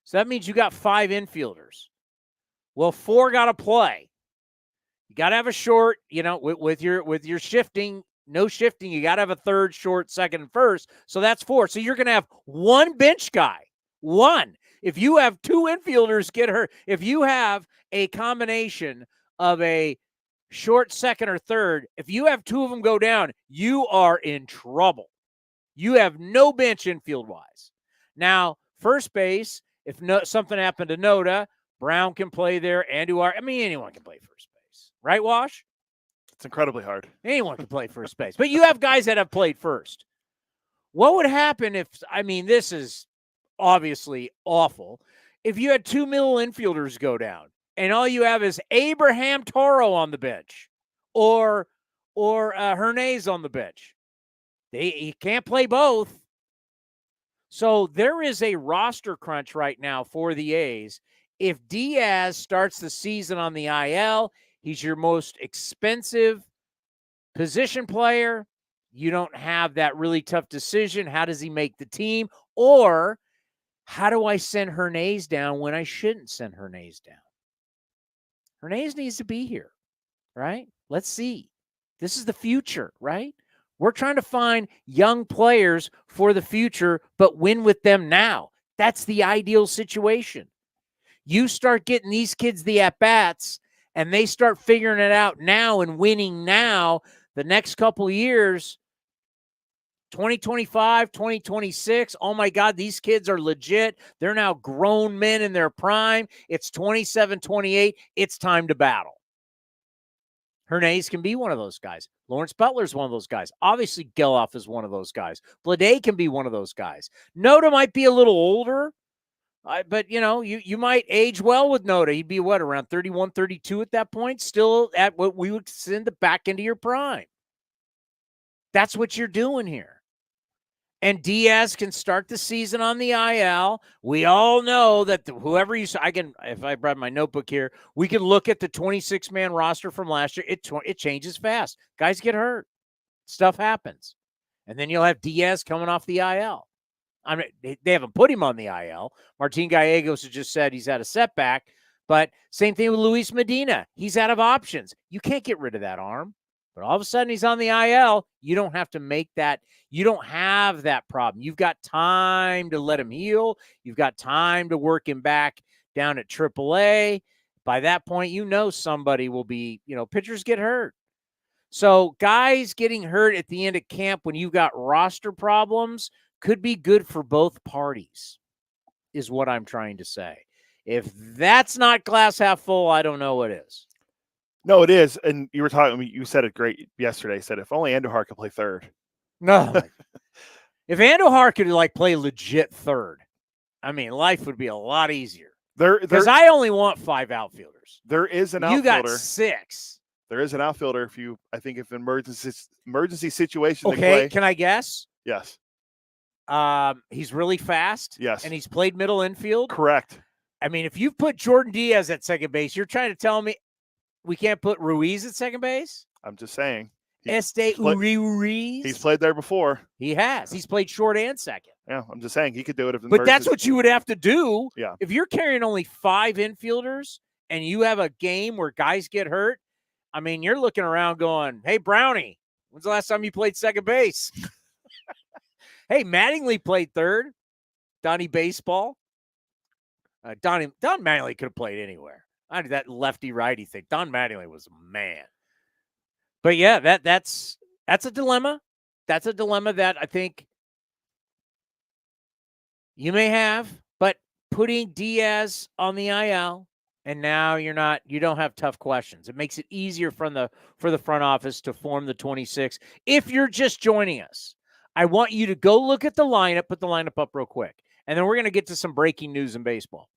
So that means you got 5 infielders. Well, 4 got to play. You got to have a short, with your shifting, no shifting, you got to have a third, short, second, and first. So that's 4. So you're going to have 1 bench guy. 1. If you have 2 infielders get hurt, if you have a combination of a short, second, or third, if you have 2 of them go down, you are in trouble. You have no bench infield-wise. Now, first base, if something happened to Noda, Brown can play there. Anyone can play first base. Right, Wash? It's incredibly hard. Anyone can play first base. But you have guys that have played first. What would happen if, this is obviously awful, if you had 2 middle infielders go down and all you have is Abraham Toro on the bench or Hernandez on the bench? He can't play both. So there is a roster crunch right now for the A's. If Diaz starts the season on the IL, he's your most expensive position player. You don't have that really tough decision. How does he make the team? Or how do I send Hernandez down when I shouldn't send Hernandez down? Hernandez needs to be here, right? Let's see. This is the future, right? We're trying to find young players for the future, but win with them now. That's the ideal situation. You start getting these kids the at-bats, and they start figuring it out now and winning now, the next couple of years, 2025, 2026, oh my God, these kids are legit. They're now grown men in their prime. It's 27, 28. It's time to battle. Hernandez can be one of those guys. Lawrence Butler's one of those guys. Obviously, Geloff is one of those guys. Blade can be one of those guys. Noda might be a little older, but, you might age well with Noda. He'd be, around 31, 32 at that point, still at what we would send it back into your prime. That's what you're doing here. And Diaz can start the season on the IL. We all know that whoever if I brought my notebook here, we can look at the 26-man roster from last year. It changes fast. Guys get hurt. Stuff happens. And then you'll have Diaz coming off the IL. They haven't put him on the IL. Martin Gallegos has just said he's had a setback. But same thing with Luis Medina. He's out of options. You can't get rid of that arm. But all of a sudden he's on the IL. You don't have to make that. You don't have that problem. You've got time to let him heal. You've got time to work him back down at AAA. By that point, somebody will be, pitchers get hurt. So guys getting hurt at the end of camp when you've got roster problems could be good for both parties, is what I'm trying to say. If that's not glass half full, I don't know what is. No, it is. And you were talking, you said it great yesterday. Said if only Andujar could play third. No. If Andujar could play legit third, life would be a lot easier. Because I only want 5 outfielders. There is an outfielder. You got 6. There is an outfielder if emergency situation. Okay, can I guess? Yes. He's really fast. Yes. And he's played middle infield. Correct. If you put Jordan Diaz at second base, you're trying to tell me we can't put Ruiz at second base? I'm just saying. Ruiz? He's played there before. He has. He's played short and second. Yeah, I'm just saying he could do it. But that's what you would have to do. Yeah. If you're carrying only 5 infielders and you have a game where guys get hurt, you're looking around going, hey, Brownie, when's the last time you played second base? Hey, Mattingly played third. Donnie Baseball. Don Mattingly could have played anywhere. That lefty-righty thing. Don Mattingly was a man. But yeah, that's a dilemma. That's a dilemma that I think you may have. But putting Diaz on the IL, and now you don't have tough questions. It makes it easier for the front office to form the 26. If you're just joining us, I want you to go look at the lineup. Put the lineup up real quick, and then we're going to get to some breaking news in baseball.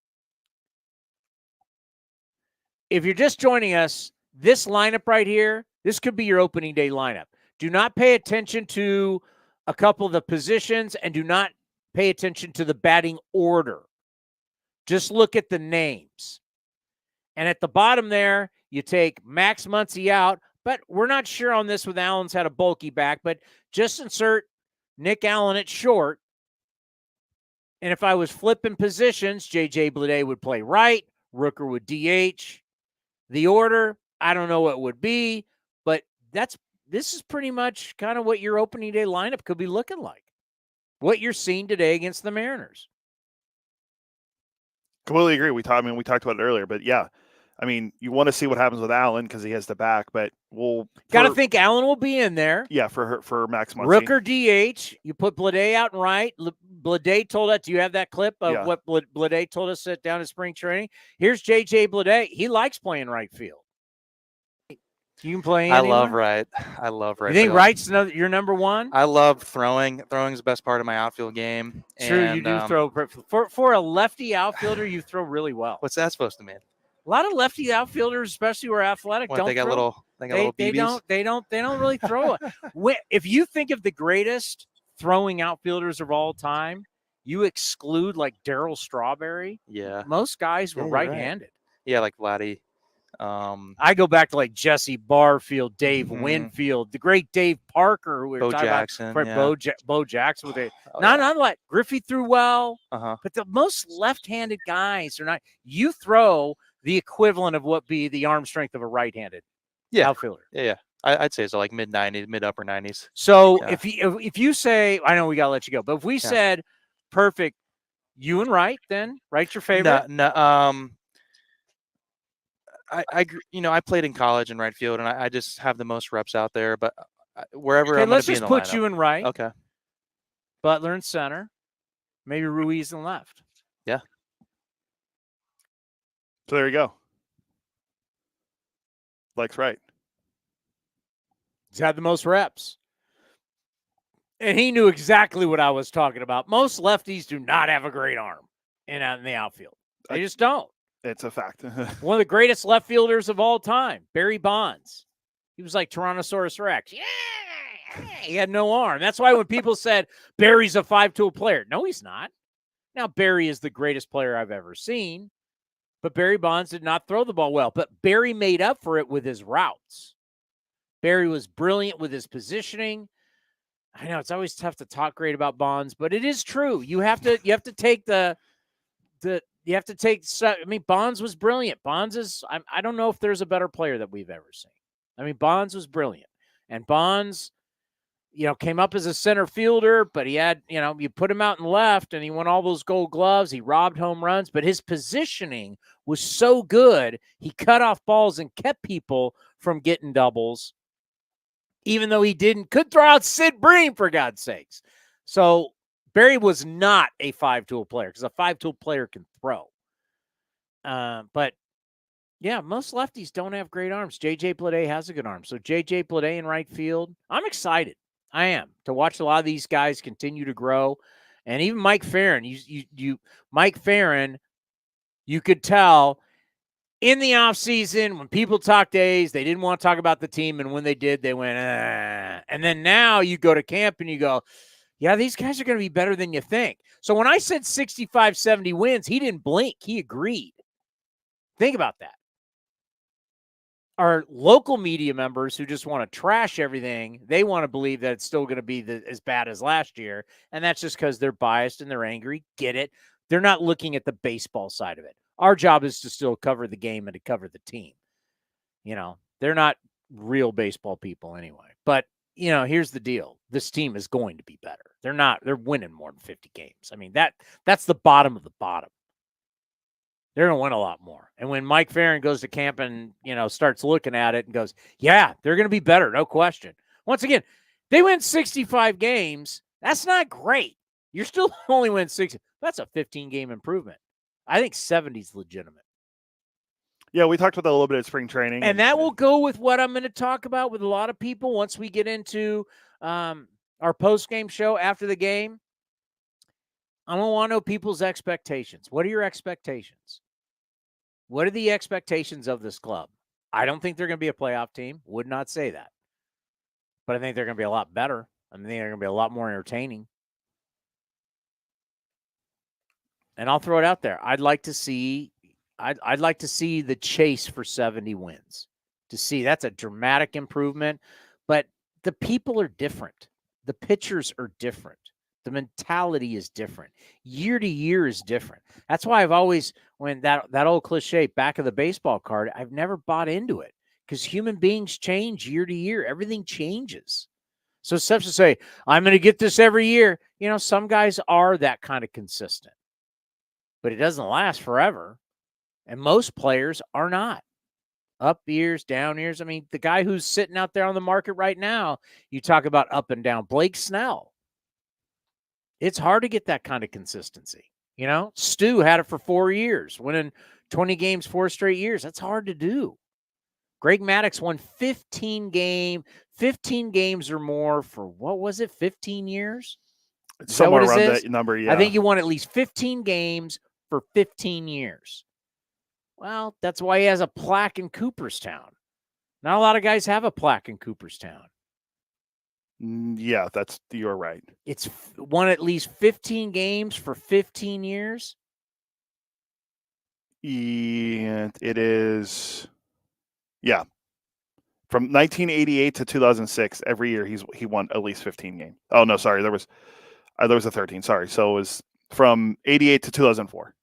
If you're just joining us, this lineup right here, this could be your opening day lineup. Do not pay attention to a couple of the positions and do not pay attention to the batting order. Just look at the names. And at the bottom there, You take Max Muncy out, but we're not sure on this with Allen's had a bulky back, but just insert Nick Allen at short. And if I was flipping positions, J.J. Bleday would play right, Rooker would DH. The order, I don't know what it would be, but this is pretty much kind of what your opening day lineup could be looking like. What you're seeing today against the Mariners. Completely agree. We talked about it earlier, but yeah, I mean, you want to see what happens with Allen because he has the back, but got to think Allen will be in there. Yeah, for Max Muncy. Rooker DH. You put Bleday out and right. Bleday told us. Do you have that clip of what Bleday told us down in spring training? Here's J.J. Bleday. He likes playing right field. You can play anywhere? I love right. You think right's your number one? I love throwing. Throwing is the best part of my outfield game. True, and, you do throw. For a lefty outfielder, you throw really well. What's that supposed to mean? A lot of lefty outfielders, especially who are athletic, don't they got throw. little BBs? They don't really throw it. If you think of the greatest throwing outfielders of all time, you exclude like Darryl Strawberry. Yeah. Most guys were right-handed. Right. Yeah, like Vladdy. I go back to like Jesse Barfield, Dave Winfield, the great Dave Parker, who we were Bo Jackson, about, Bo Jackson with it. Not like Griffey threw well, but the most left-handed guys are not. You throw the equivalent of what be the arm strength of a right-handed outfielder. Yeah. I'd say so, like mid-90s, mid-upper 90s. So if you say, I know we gotta let you go, but if we said perfect, you and Wright, then Wright's your favorite. I played in college in right field, and I just have the most reps out there. But wherever I'm let's going to just be in the put lineup. you in right. Okay. Butler in center, maybe Ruiz in left. Yeah. So there you go. Likes right. He's had the most reps. And he knew exactly what I was talking about. Most lefties do not have a great arm in the outfield. They just don't. It's a fact. One of the greatest left fielders of all time, Barry Bonds. He was like Tyrannosaurus Rex. Yeah, he had no arm. That's why when people said Barry's a 5-tool player, no, he's not. Now, Barry is the greatest player I've ever seen, but Barry Bonds did not throw the ball well. But Barry made up for it with his routes. Barry was brilliant with his positioning. I know it's always tough to talk great about Bonds, but it is true. You have to take Bonds was brilliant. Bonds is, I don't know if there's a better player that we've ever seen. I mean, Bonds was brilliant. And Bonds, came up as a center fielder, but he had, you put him out in left and he won all those gold gloves. He robbed home runs, but his positioning was so good. He cut off balls and kept people from getting doubles, even though he could throw out Sid Bream, for God's sakes. So Barry was not a 5-tool player because a 5-tool player can throw. But yeah, most lefties don't have great arms. J.J. Bleday has a good arm. So J.J. Bleday in right field. I'm excited. I am to watch a lot of these guys continue to grow. And even Mike Ferrin, Mike Ferrin, you could tell in the offseason when people talked A's, they didn't want to talk about the team. And when they did, they went, And then now you go to camp and you go, yeah, these guys are going to be better than you think. So when I said 65, 70 wins, he didn't blink. He agreed. Think about that. Our local media members who just want to trash everything, they want to believe that it's still going to be as bad as last year. And that's just because they're biased and they're angry. Get it? They're not looking at the baseball side of it. Our job is to still cover the game and to cover the team. They're not real baseball people anyway. But, here's the deal. This team is going to be better. They're winning more than 50 games. I mean, that's the bottom of the bottom. They're going to win a lot more. And when Mike Ferrin goes to camp and, starts looking at it and goes, yeah, they're going to be better. No question. Once again, they win 65 games. That's not great. You're still only win 60. That's a 15-game improvement. I think 70 is legitimate. Yeah, we talked about that a little bit at spring training. And that will go with what I'm going to talk about with a lot of people once we get into our post-game show after the game. I don't want to know people's expectations. What are your expectations? What are the expectations of this club? I don't think they're going to be a playoff team. Would not say that. But I think they're going to be a lot better. I think they're going to be a lot more entertaining. And I'll throw it out there. I'd like to see I'd like to see the chase for 70 wins. To see that's a dramatic improvement, but the people are different. The pitchers are different. The mentality is different. Year to year is different. That's why I've always, when that old cliche, back of the baseball card, I've never bought into it because human beings change year to year. Everything changes. So stuff to say, I'm going to get this every year. Some guys are that kind of consistent, but it doesn't last forever. And most players are not. Up years, down years. I mean, the guy who's sitting out there on the market right now, you talk about up and down, Blake Snell. It's hard to get that kind of consistency. Stu had it for 4 years, winning 20 games 4 straight years. That's hard to do. Greg Maddux won 15 games or more for, what was it, 15 years? Somewhere around that number, yeah. I think he won at least 15 games for 15 years. Well, that's why he has a plaque in Cooperstown. Not a lot of guys have a plaque in Cooperstown. Yeah, you're right. It's won at least 15 games for 15 years. And it is, yeah. From 1988 to 2006, every year he won at least 15 games. Oh, no, sorry. There was a 13. Sorry. So it was from 88 to 2004.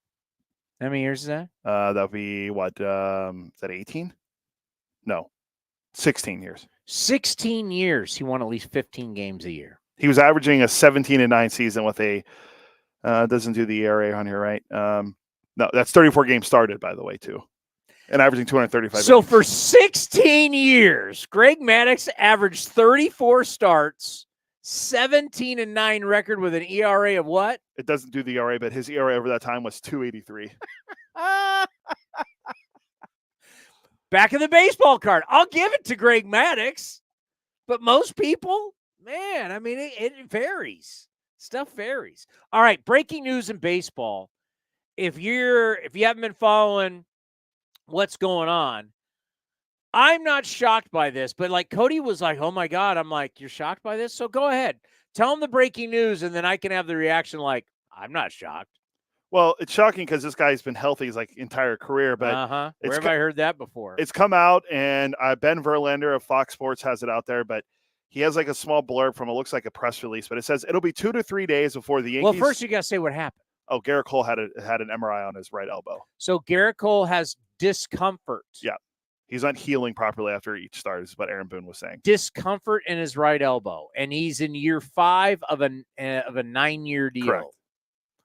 How many years is that? That would be what? Is that 18? No, 16 years. 16 years. He won at least 15 games a year. He was averaging a 17-9 season with a. Doesn't do the ERA on here, right? No, that's 34 games started, by the way, too, and averaging 235. So innings. for 16 years, Greg Maddux averaged 34 starts, 17-9 record with an ERA of what? It doesn't do the ERA, but his ERA over that time was 2.83. Back of the baseball card. I'll give it to Greg Maddux, but most people, man, I mean, it varies. Stuff varies. All right, breaking news in baseball. If you haven't been following what's going on, I'm not shocked by this, but like Cody was like, oh my God. I'm like, you're shocked by this? So go ahead. Tell him the breaking news, and then I can have the reaction like, I'm not shocked. Well, it's shocking because this guy's been healthy his entire career, but where have I heard that before? It's come out, and Ben Verlander of Fox Sports has it out there, but he has a small blurb from it looks like a press release, but it says it'll be 2 to 3 days before the Yankees. Well, first you got to say what happened. Oh, Gerrit Cole had an MRI on his right elbow. So Gerrit Cole has discomfort. Yeah. He's not healing properly after each start, is what Aaron Boone was saying. Discomfort in his right elbow, and he's in year 5 of a 9-year deal. Correct.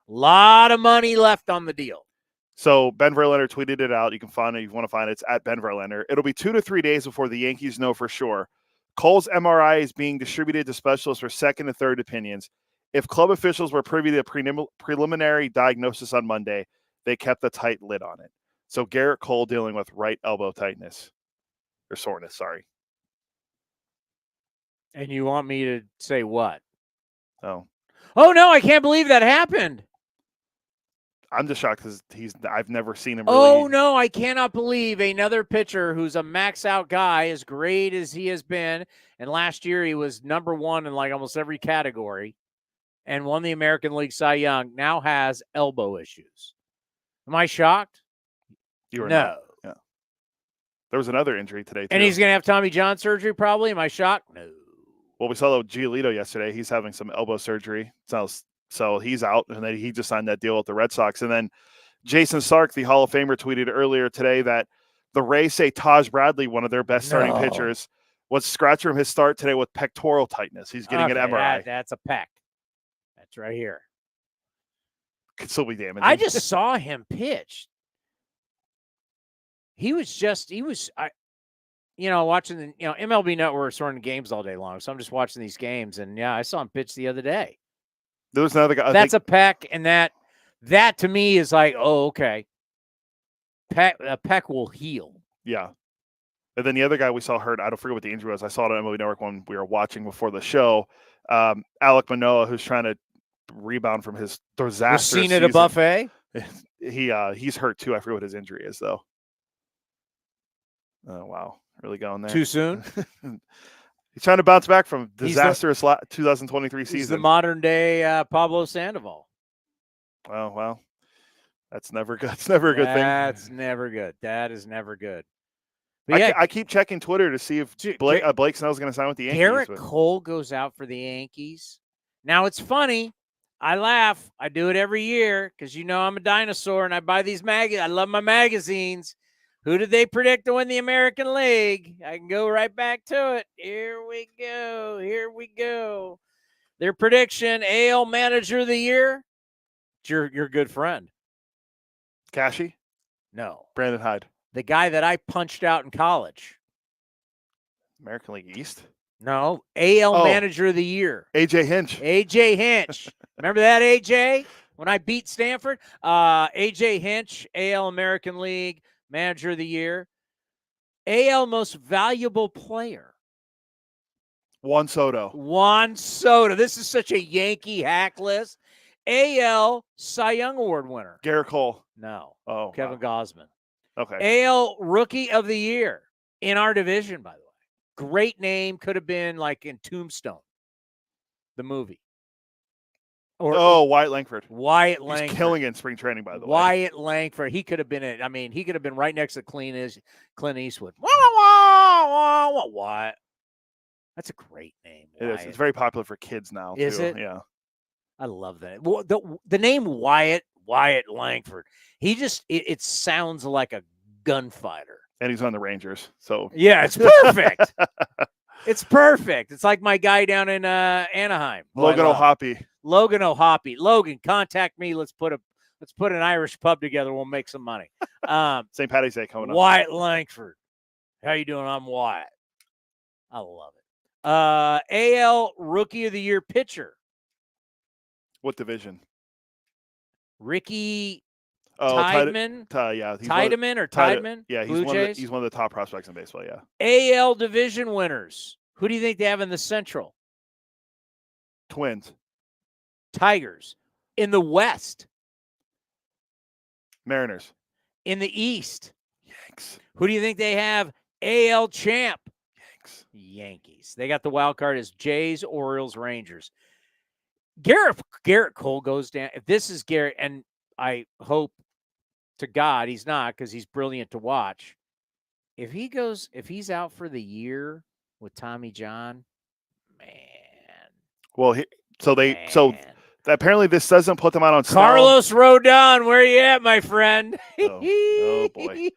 A lot of money left on the deal. So Ben Verlander tweeted it out. You can find it if you want to find it. It's at Ben Verlander. It'll be 2 to 3 days before the Yankees know for sure. Cole's MRI is being distributed to specialists for second and third opinions. If club officials were privy to preliminary diagnosis on Monday, they kept a tight lid on it. So Gerrit Cole dealing with right elbow tightness or soreness, sorry. And you want me to say what? Oh no, I can't believe that happened. I'm just shocked because I've never seen him really. Oh no, I cannot believe another pitcher who's a max out guy, as great as he has been. And last year he was number 1 in almost every category and won the American League Cy Young, now has elbow issues. Am I shocked? You were no. Not. Yeah. There was another injury today, too. And he's going to have Tommy John surgery probably. Am I shocked? No. Well, we saw Giolito yesterday. He's having some elbow surgery. So he's out, and then he just signed that deal with the Red Sox. And then Jason Stark, the Hall of Famer, tweeted earlier today that the Rays say Taj Bradley, one of their best starting pitchers, was scratched from his start today with pectoral tightness. He's getting an MRI. That's a pec. That's right here. Could still be damaging. I just saw him pitch. Watching the, MLB Network's running games all day long. So I'm just watching these games, and I saw him pitch the other day. There was another guy. That's a pec, and that to me is like, oh, okay. A pec will heal. Yeah. And then the other guy we saw hurt, I don't forget what the injury was. I saw it on MLB Network when we were watching before the show. Alek Manoah, who's trying to rebound from his disastrous seen at a buffet. He's hurt too. I forget what his injury is though. Oh wow, really going there too soon. He's trying to bounce back from disastrous 2023 season. He's the modern day Pablo Sandoval. Well, That's never good. It's never a good thing. That's never good. That is never good. But yeah, I keep checking Twitter to see if Blake Snell's going to sign with the Yankees. Gerrit Cole goes out for the Yankees. Now, it's funny. I laugh. I do it every year because I'm a dinosaur and I buy these magazines. I love my magazines. Who did they predict to win the American League? I can go right back to it. Here we go. Their prediction, AL Manager of the Year. It's your good friend. Cashy? No. Brandon Hyde. The guy that I punched out in college. American League East? No. AL Manager of the Year. AJ Hinch. AJ Hinch. Remember that, AJ? When I beat Stanford? AJ Hinch, AL American League Manager of the Year. AL Most Valuable Player. Juan Soto. This is such a Yankee hack list. AL Cy Young Award winner. Gerrit Cole. No. Oh, Kevin Gausman. Okay. AL Rookie of the Year in our division, by the way. Great name. Could have been like in Tombstone, the movie. Wyatt Langford. He's killing it in spring training, by the way. Wyatt Langford. He could have been it. I mean, he could have been right next to Clint Eastwood. Wyatt. That's a great name. It is. It's very popular for kids now. Is too. it? Yeah. I love that. Well, the name Wyatt Langford. He just it sounds like a gunfighter. And he's on the Rangers. So yeah, it's perfect. It's perfect. It's like my guy down in Anaheim. Logan O'Hoppe. Logan O'Hoppe. Logan, contact me. Let's put an Irish pub together. We'll make some money. St. Patty's Day coming up. Wyatt Langford. How you doing? I'm Wyatt. I love it. AL Rookie of the Year pitcher. What division? Ricky Tideman. Tideman? Yeah, he's one of the top prospects in baseball, yeah. AL division winners. Who do you think they have in the Central? Twins. Tigers. In the West. Mariners. In the East. Yanks. Who do you think they have AL champ? Yankees. They got the wild card as Jays, Orioles, Rangers. Gerrit Cole goes down. If this is Gerrit, and I hope to God he's not because he's brilliant to watch. If he's out for the year with Tommy John, man. Well, apparently this doesn't put them out on Carlos Rodon, where you at, my friend? Oh boy.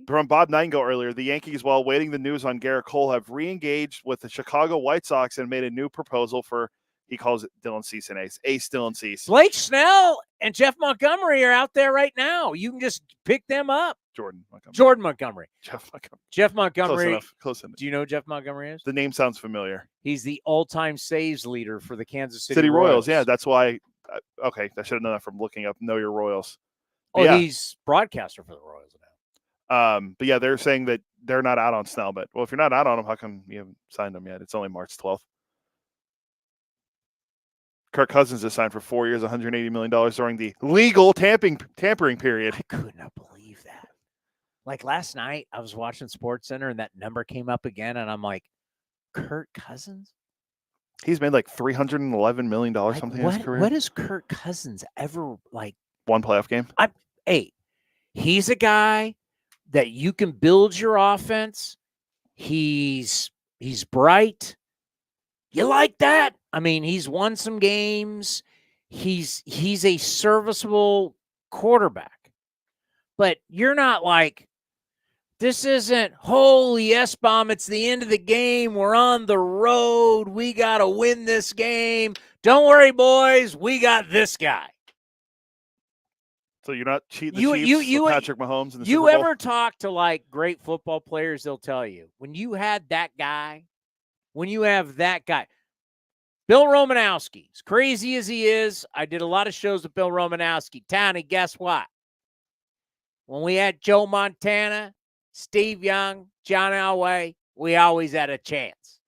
From Bob Nightingale earlier, the Yankees, while waiting the news on Gerrit Cole, have re-engaged with the Chicago White Sox and made a new proposal for, he calls it Dylan Cease and Ace Dylan Cease. Blake Snell and Jeff Montgomery are out there right now. You can just pick them up. Jordan Montgomery. Jeff Montgomery. Close enough. Do you know who Jeff Montgomery is? The name sounds familiar. He's the all-time saves leader for the Kansas City Royals. Yeah, that's why. Okay, I should have known that from looking up Know Your Royals. He's broadcaster for the Royals now. But yeah, they're saying that they're not out on Snell. But, well, if you're not out on him, how come you haven't signed him yet? It's only March 12th. Kirk Cousins is signed for 4 years, $180 million during the legal tampering period. I could not believe that. Like last night, I was watching SportsCenter and that number came up again, and I'm like, Kirk Cousins? He's made like $311 million something in his career. What has Kirk Cousins ever like? One playoff game? He's a guy that you can build your offense. He's bright. You like that? I mean, he's won some games. He's a serviceable quarterback. But you're not like, this isn't, holy S-bomb, it's the end of the game. We're on the road. We got to win this game. Don't worry, boys. We got this guy. So you're not cheating the Chiefs with Patrick Mahomes in the Super Bowl? You ever talk to, like, great football players, they'll tell you, when you have that guy, Bill Romanowski, as crazy as he is, I did a lot of shows with Bill Romanowski. Towny, guess what? When we had Joe Montana, Steve Young, John Elway, we always had a chance.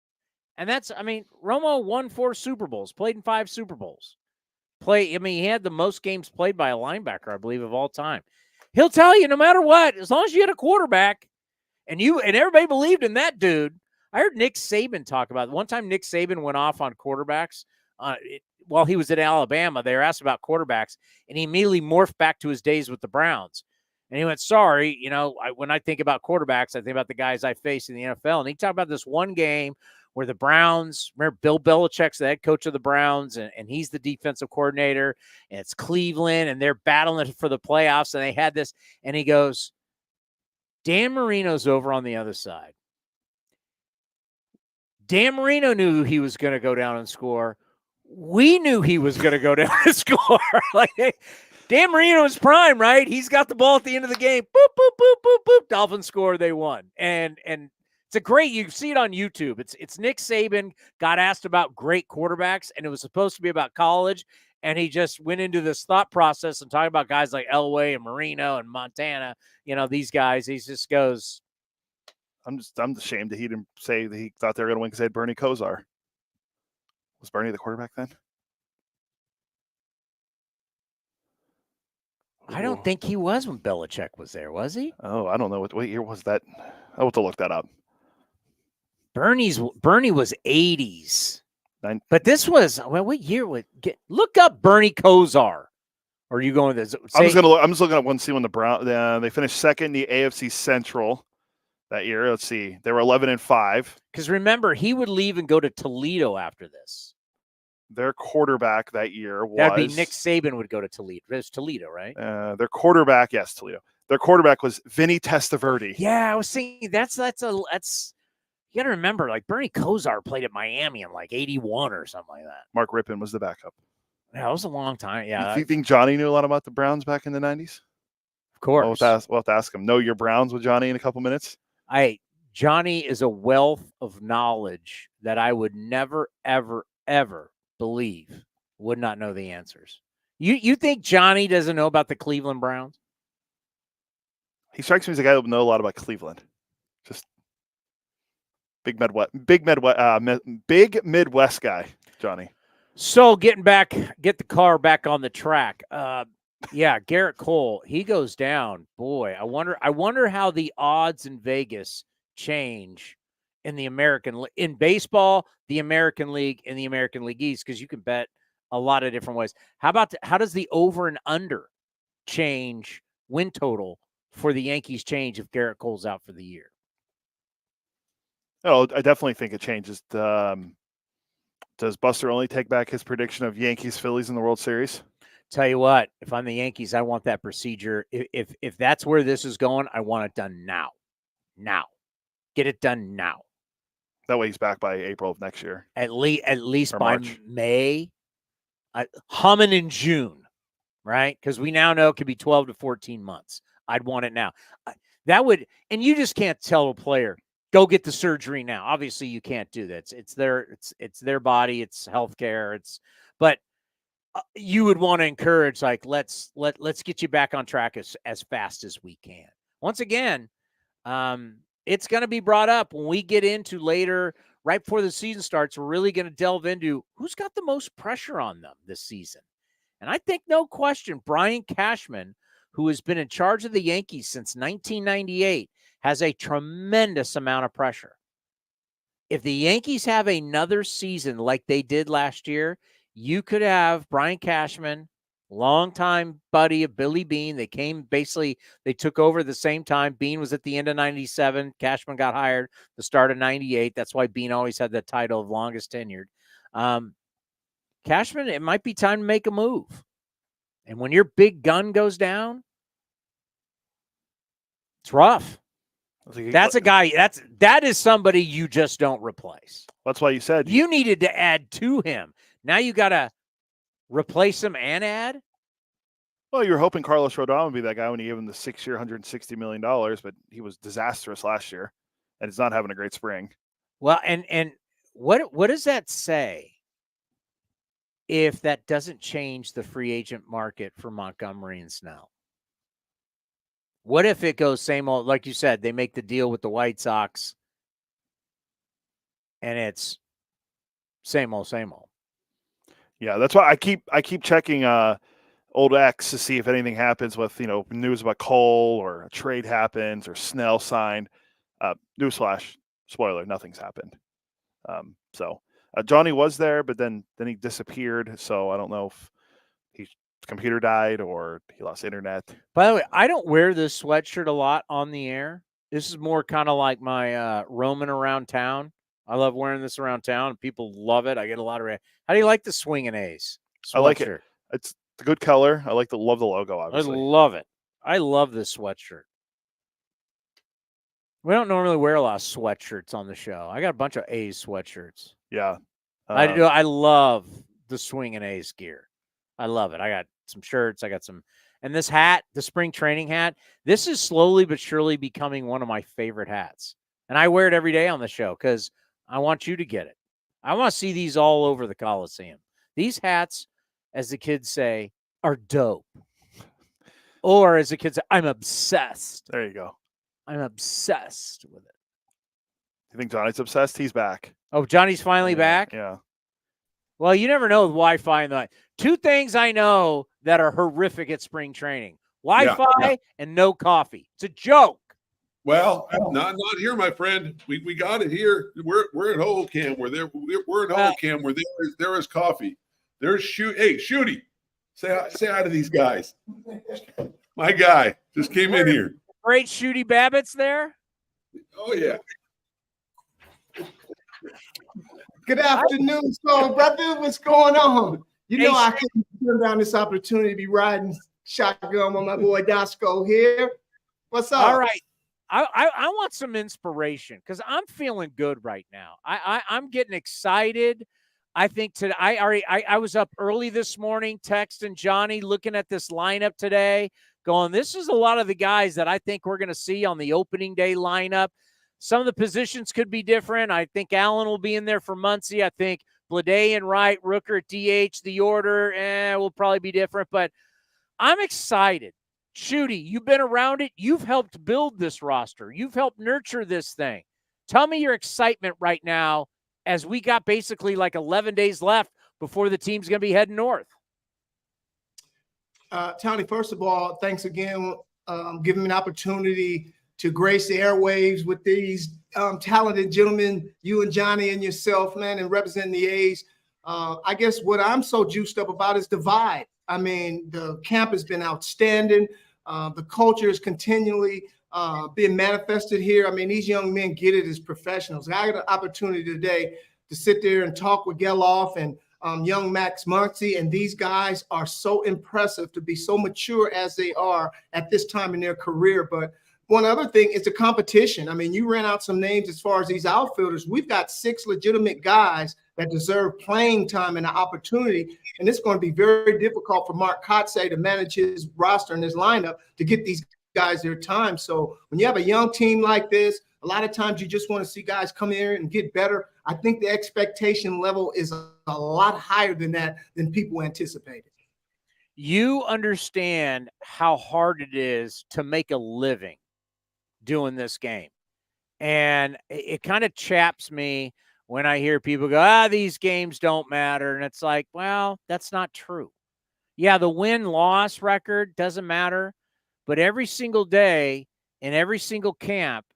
And Romo won 4 Super Bowls, played in 5 Super Bowls. He had the most games played by a linebacker, I believe, of all time. He'll tell you no matter what, as long as you had a quarterback, and everybody believed in that dude. I heard Nick Saban talk about it. One time Nick Saban went off on quarterbacks while he was at Alabama. They were asked about quarterbacks, and he immediately morphed back to his days with the Browns. And he went, sorry, when I think about quarterbacks, I think about the guys I face in the NFL. And he talked about this one game where the Browns, remember Bill Belichick's the head coach of the Browns, and he's the defensive coordinator, and it's Cleveland, and they're battling for the playoffs, and they had this, and he goes, Dan Marino's over on the other side. Dan Marino knew he was going to go down and score. We knew he was going to go down and score. Dan Marino's prime, right? He's got the ball at the end of the game. Boop, boop, boop, boop, boop. Dolphins score. They won. And it's a great, you see it on YouTube. It's Nick Saban got asked about great quarterbacks, and it was supposed to be about college. And he just went into this thought process and talking about guys like Elway and Marino and Montana. These guys, he just goes. I'm ashamed that he didn't say that he thought they were going to win because they had Bernie Kosar. Was Bernie the quarterback then? I don't think he was when Belichick was there, was he? Oh, I don't know. What year was that? I'll have to look that up. Bernie was 80s. But this was, what year would look up Bernie Kosar? Or are you going with this? I'm just looking up one, see when the Browns they finished second in the AFC Central that year. Let's see. They were 11-5. Because remember, he would leave and go to Toledo after this. Their quarterback that year was... That'd be Nick Saban would go to Toledo. It was Toledo, right? Their quarterback, yes, Toledo. Their quarterback was Vinny Testaverde. Yeah, I was thinking that's you got to remember, like Bernie Kosar played at Miami in like 81 or something like that. Mark Rippon was the backup. Yeah, it was a long time. Yeah. Do you think Johnny knew a lot about the Browns back in the 90s? Of course. We'll have to ask him. Know your Browns with Johnny in a couple minutes? Johnny is a wealth of knowledge that I would never, ever, ever believe would not know the answers. You think Johnny doesn't know about the Cleveland Browns? He strikes me as a guy who would know a lot about Cleveland. Just big Midwest guy, Johnny. So get the car back on the track. Yeah, Gerrit Cole, he goes down. Boy, I wonder how the odds in Vegas change in baseball, the American League, and the American League East, because you can bet a lot of different ways. How does the over and under change win total for the Yankees change if Gerrit Cole's out for the year? Oh, I definitely think it changes. Does Buster only take back his prediction of Yankees-Phillies in the World Series? Tell you what, if I'm the Yankees, I want that procedure. If that's where this is going, I want it done now. Now. Get it done now. That way he's back by April of next year. At least or by March. May. Humming in June, right? Because we now know it could be 12 to 14 months. I'd want it now. And you just can't tell a player, go get the surgery now. Obviously, you can't do that. It's their body. It's healthcare. But you would want to encourage, like, let's get you back on track as fast as we can. Once again, it's going to be brought up when we get into later, right before the season starts. We're really going to delve into who's got the most pressure on them this season. And I think, no question, Brian Cashman, who has been in charge of the Yankees since 1998, has a tremendous amount of pressure. If the Yankees have another season like they did last year, you could have Brian Cashman, longtime buddy of Billy Beane. They took over at the same time. Beane was at the end of 97. Cashman got hired the start of 98. That's why Beane always had the title of longest tenured. Cashman, it might be time to make a move. And when your big gun goes down, it's rough. That's a guy. That is somebody you just don't replace. That's why you said you needed to add to him. Now you got to replace him and add. Well, you were hoping Carlos Rodon would be that guy when you gave him the 6-year, $160 million, but he was disastrous last year, and he's not having a great spring. Well, and what does that say if that doesn't change the free agent market for Montgomery and Snell? What if it goes same old, like you said, they make the deal with the White Sox and it's same old, same old? Yeah, that's why I keep checking old X to see if anything happens with, news about Cole or a trade happens or Snell signed. Newsflash, spoiler, nothing's happened. So Johnny was there, but then he disappeared. So I don't know if his computer died or he lost internet. By the way, I don't wear this sweatshirt a lot on the air. This is more kind of like my roaming around town. I love wearing this around town. People love it. I get a lot of How do you like the Swingin' A's sweatshirt? I like it. It's a good color. I love the logo, obviously. I love it. I love this sweatshirt. We don't normally wear a lot of sweatshirts on the show. I got a bunch of A's sweatshirts. Yeah. I do. I love the Swingin' A's gear. I love it. I got some shirts. I got some. And this hat, the spring training hat, this is slowly but surely becoming one of my favorite hats. And I wear it every day on the show because I want you to get it. I want to see these all over the Coliseum. These hats, as the kids say, are dope. Or as the kids say, I'm obsessed. There you go. I'm obsessed with it. You think Johnny's obsessed? He's back. Oh, Johnny's finally back? Yeah. Well, you never know with Wi-Fi and the two things I know that are horrific at spring training: Wi-Fi and no coffee. It's a joke. Well, not here, my friend. We got it here. We're at Whole Cam where we're at Whole Cam where there is coffee. There's Shooty. Say hi to these guys. My guy just came in here. Great Shooty Babitt's there. Oh yeah. Good afternoon, so brother. What's going on? You know, I couldn't turn down this opportunity to be riding shotgun with my boy Doskow here. What's up? All right. I want some inspiration because I'm feeling good right now. I'm getting excited. I think today I was up early this morning, texting Johnny, looking at this lineup today, going, this is a lot of the guys that I think we're going to see on the opening day lineup. Some of the positions could be different. I think Allen will be in there for Muncie. I think Blade and Wright, Rooker at DH, the order will probably be different. But I'm excited. Shooty, you've been around it. You've helped build this roster. You've helped nurture this thing. Tell me your excitement right now as we got basically like 11 days left before the team's going to be heading north. Towny, first of all, thanks again giving me an opportunity to grace the airwaves with these talented gentlemen, you and Johnny and yourself, man, and representing the A's. I guess what I'm so juiced up about is the vibe. I mean, the camp has been outstanding. The culture is continually being manifested here. I mean, these young men get it as professionals. I got an opportunity today to sit there and talk with Geloff and young Max Muncy, and these guys are so impressive to be so mature as they are at this time in their career. But one other thing is the competition. I mean, you ran out some names as far as these outfielders. We've got 6 legitimate guys that deserve playing time and an opportunity, and it's going to be very difficult for Mark Kotsay to manage his roster and his lineup to get these guys their time. So when you have a young team like this, a lot of times you just want to see guys come in and get better. I think the expectation level is a lot higher than that than people anticipated. You understand how hard it is to make a living doing this game. And it kind of chaps me when I hear people go, these games don't matter. And it's like, well, that's not true. Yeah, the win-loss record doesn't matter. But every single day in every single camp,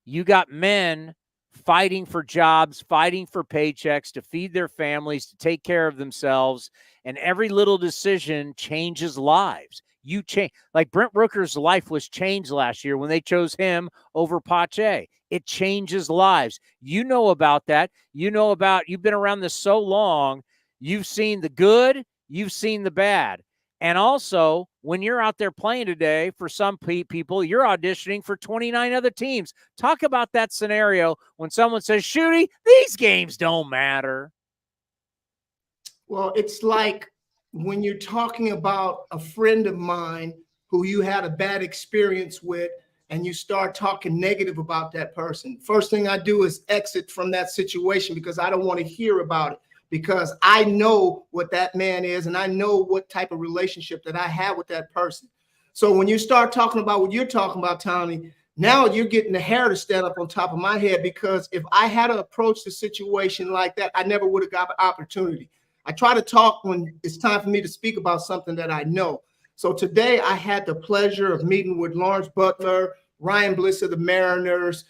you got men fighting for jobs, fighting for paychecks, to feed their families, to take care of themselves. And every little decision changes lives. You change, like Brent Rooker's life was changed last year when they chose him over Pache. It changes lives. You know about that. You know about, you've been around this so long. You've seen the good, you've seen the bad. And also, when you're out there playing today, for some people, you're auditioning for 29 other teams. Talk about that scenario when someone says, Shooty, these games don't matter. Well, it's like when you're talking about a friend of mine who you had a bad experience with and you start talking negative about that person. First thing I do is exit from that situation because I don't want to hear about it, because I know what that man is and I know what type of relationship that I have with that person. So when you start talking about what you're talking about, Towny, now you're getting the hair to stand up on top of my head, because if I had to approach the situation like that, I never would have got the opportunity. I try to talk when it's time for me to speak about something that I know. So today I had the pleasure of meeting with Lawrence Butler, Ryan Bliss of the Mariners,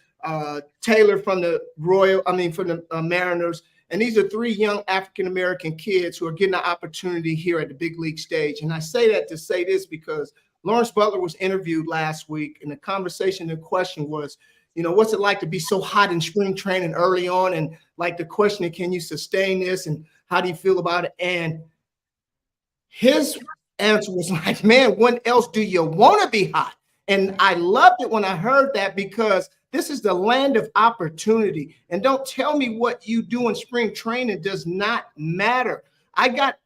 Taylor from the Mariners, And these are 3 young African-American kids who are getting an opportunity here at the big league stage. And I say that to say this because Lawrence Butler was interviewed last week, and the conversation in question was, you know, what's it like to be so hot in spring training early on? And like the question, can you sustain this? And how do you feel about it? And his answer was like, man, when else do you want to be hot? And I loved it when I heard that, because this is the land of opportunity. And don't tell me what you do in spring training does not matter. I got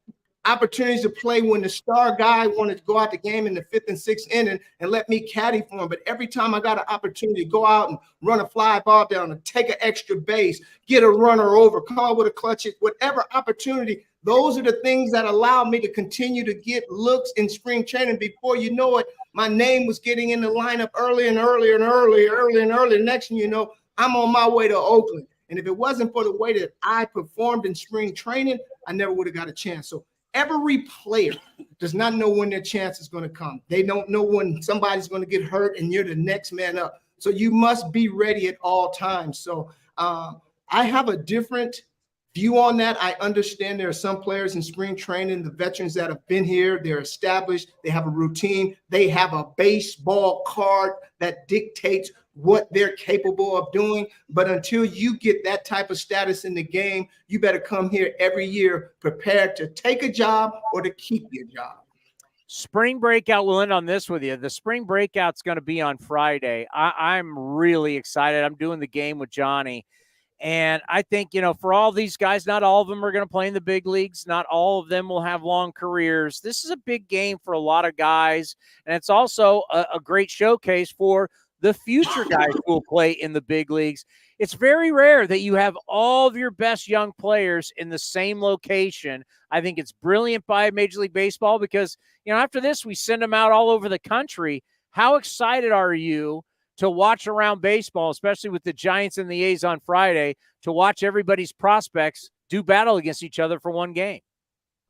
opportunities to play when the star guy wanted to go out the game in the 5th and 6th inning and let me caddy for him. But every time I got an opportunity to go out and run a fly ball down and take an extra base, get a runner over, call with a clutch hit, whatever opportunity, those are the things that allow me to continue to get looks in spring training. Before you know it, my name was getting in the lineup early and early and early. Next thing you know, I'm on my way to Oakland. And if it wasn't for the way that I performed in spring training, I never would have got a chance. So every player does not know when their chance is going to come. They don't know when somebody's going to get hurt and you're the next man up. So you must be ready at all times. So I have a different view on that. I understand there are some players in spring training, the veterans that have been here, they're established, they have a routine, they have a baseball card that dictates what they're capable of doing. But until you get that type of status in the game, you better come here every year prepared to take a job or to keep your job. Spring breakout, we'll end on this with you. The spring breakout's going to be on Friday. I'm really excited. I'm doing the game with Johnny. And I think, you know, for all these guys, not all of them are going to play in the big leagues. Not all of them will have long careers. This is a big game for a lot of guys. And it's also a great showcase for the future guys who will play in the big leagues. It's very rare that you have all of your best young players in the same location. I think it's brilliant by Major League Baseball because, you know, after this, we send them out all over the country. How excited are you to watch around baseball, especially with the Giants and the A's on Friday, to watch everybody's prospects do battle against each other for one game?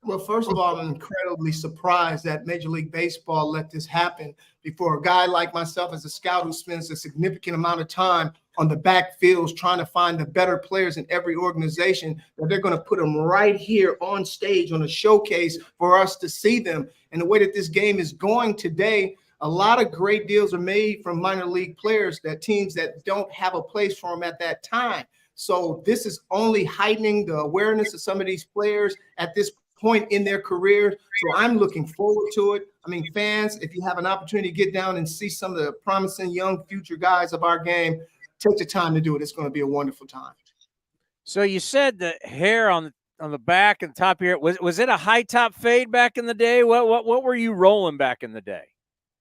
Well, first of all, I'm incredibly surprised that Major League Baseball let this happen before a guy like myself as a scout who spends a significant amount of time on the backfields trying to find the better players in every organization, that they're going to put them right here on stage on a showcase for us to see them. And the way that this game is going today, a lot of great deals are made from minor league players, that teams that don't have a place for them at that time. So this is only heightening the awareness of some of these players at this point in their career. So I'm looking forward to it. I mean, fans, if you have an opportunity to get down and see some of the promising young future guys of our game, take the time to do it. It's going to be a wonderful time. So you said the hair on the back and top here, was it a high top fade back in the day? What were you rolling back in the day?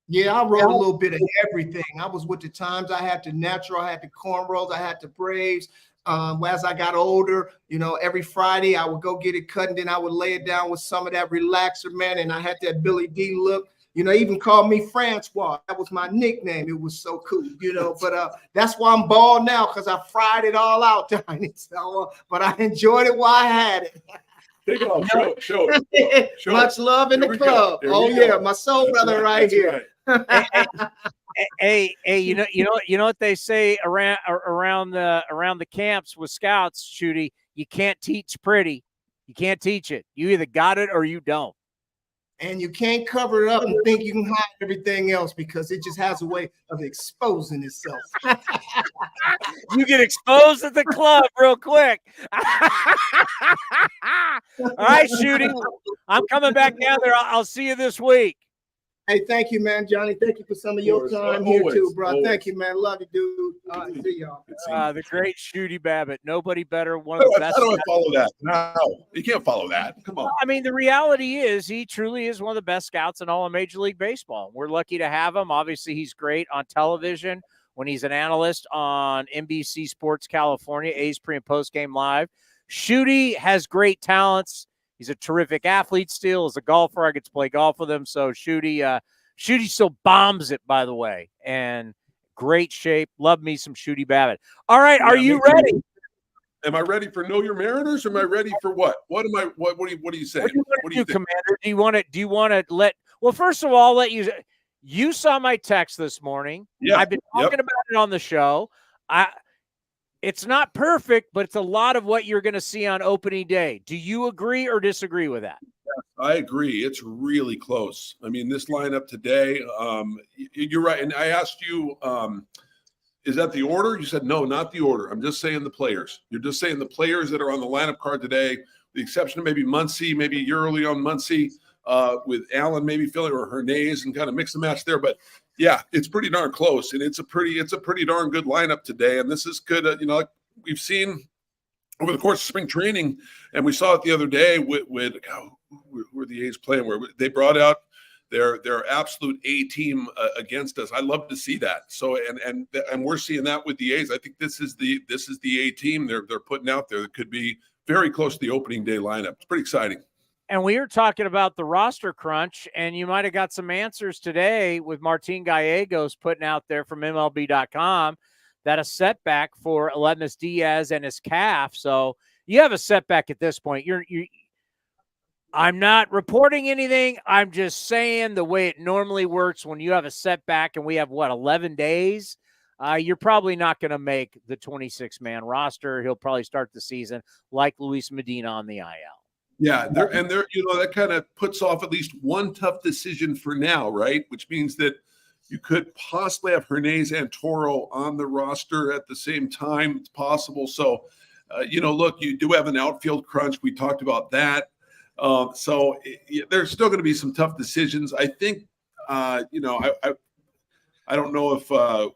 Yeah, I rolled a little bit of everything. I was with the times. I had the natural, I had the cornrows, I had the braids. As I got older, you know, every Friday I would go get it cut, and then I would lay it down with some of that relaxer, man. And I had that Billy D look. You know, even called me Francois. That was my nickname. It was so cool, you know. But that's why I'm bald now, because I fried it all out, Towny. So, but I enjoyed it while I had it. Take it off. Show it. Much love in the club. Oh yeah, my soul brother right here. Hey, you know what they say around the camps with scouts, Shooty. You can't teach pretty. You can't teach it. You either got it or you don't. And you can't cover it up and think you can hide everything else, because it just has a way of exposing itself. You get exposed at the club real quick. All right, Shooty. I'm coming back down there. I'll see you this week. Hey, thank you, man, Johnny. Thank you for some of your time here too, bro. Thank you, man. Love you, dude. See y'all. The great Shooty Babitt. Nobody better. One of the best. How do I follow that? No, you can't follow that. Come on. I mean, the reality is he truly is one of the best scouts in all of Major League Baseball. We're lucky to have him. Obviously, he's great on television when he's an analyst on NBC Sports California, A's pre- and post-game live. Shooty has great talents. He's a terrific athlete still. As a golfer, I get to play golf with him. So Shooty still bombs it, by the way, and great shape. Love me some Shooty Babitt. All right, are you ready? Am I ready for Know Your Mariners? Or am I ready for what? What am I? What are you saying? What do you think, Commander? Do you want to let? Well, first of all, I'll let you. You saw my text this morning. Yeah, I've been talking about it on the show. It's not perfect, but it's a lot of what you're going to see on opening day. Do you agree or disagree with that? I agree. It's really close. I mean, this lineup today, you're right. And I asked you, is that the order? You said, no, not the order. I'm just saying the players. You're just saying the players that are on the lineup card today, the exception of maybe Muncy, maybe you're early on Muncy, with Allen maybe filling or Hernandez and kind of mix and match there. But yeah, it's pretty darn close. And it's a pretty darn good lineup today. And this is good. Like we've seen over the course of spring training, and we saw it the other day with where the A's playing, where they brought out their absolute A team against us. I love to see that. So and we're seeing that with the A's. I think this is the A team they're putting out there that could be very close to the opening day lineup. It's pretty exciting. And we were talking about the roster crunch, and you might have got some answers today with Martin Gallegos putting out there from MLB.com that a setback for Aledmys Díaz and his calf. So you have a setback at this point. I'm not reporting anything. I'm just saying the way it normally works when you have a setback and we have, 11 days? You're probably not going to make the 26-man roster. He'll probably start the season like Luis Medina on the IL. Yeah, that kind of puts off at least one tough decision for now, right? Which means that you could possibly have Hernandez and Toro on the roster at the same time. It's possible. So, look, you do have an outfield crunch. We talked about that. So there's still going to be some tough decisions. I think, I don't know if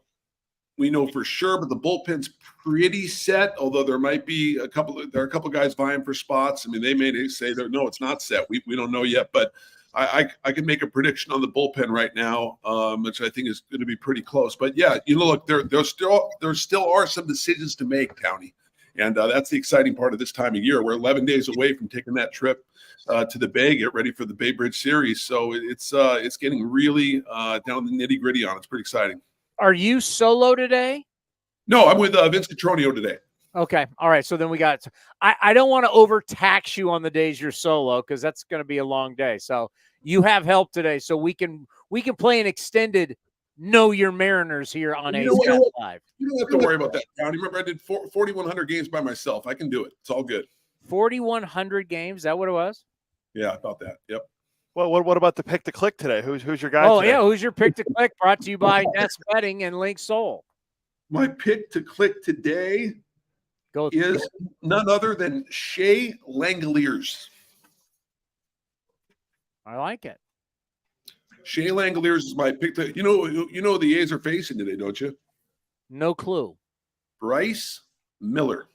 we know for sure, but the bullpen's pretty set, although there might be a couple guys vying for spots. I mean, they may say that, no, it's not set. We don't know yet, but I can make a prediction on the bullpen right now, which I think is going to be pretty close. But yeah, look, there still are some decisions to make, Towny. And that's the exciting part of this time of year. We're 11 days away from taking that trip to the Bay, get ready for the Bay Bridge Series. So it's getting really down the nitty gritty on it. It's pretty exciting. Are you solo today? No, I'm with Vince Cotroneo today. Okay. All right. So then we got I don't want to overtax you on the days you're solo because that's going to be a long day. So you have help today. So we can play an extended Know Your Mariners here on A's Cast Live. You don't have to worry about that, Towny. Remember, I did 4,100 games by myself. I can do it. It's all good. 4,100 games? Is that what it was? Yeah, about that. Yep. Well, what about the pick to click today? Who's your guy? Oh, today? yeah. Who's your pick to click? Brought to you by Nest Betting and Link Soul. My pick to click today is none other than Shea Langeliers. I like it. Shea Langeliers is my pick. You know the A's are facing today, don't you? No clue. Bryce Miller.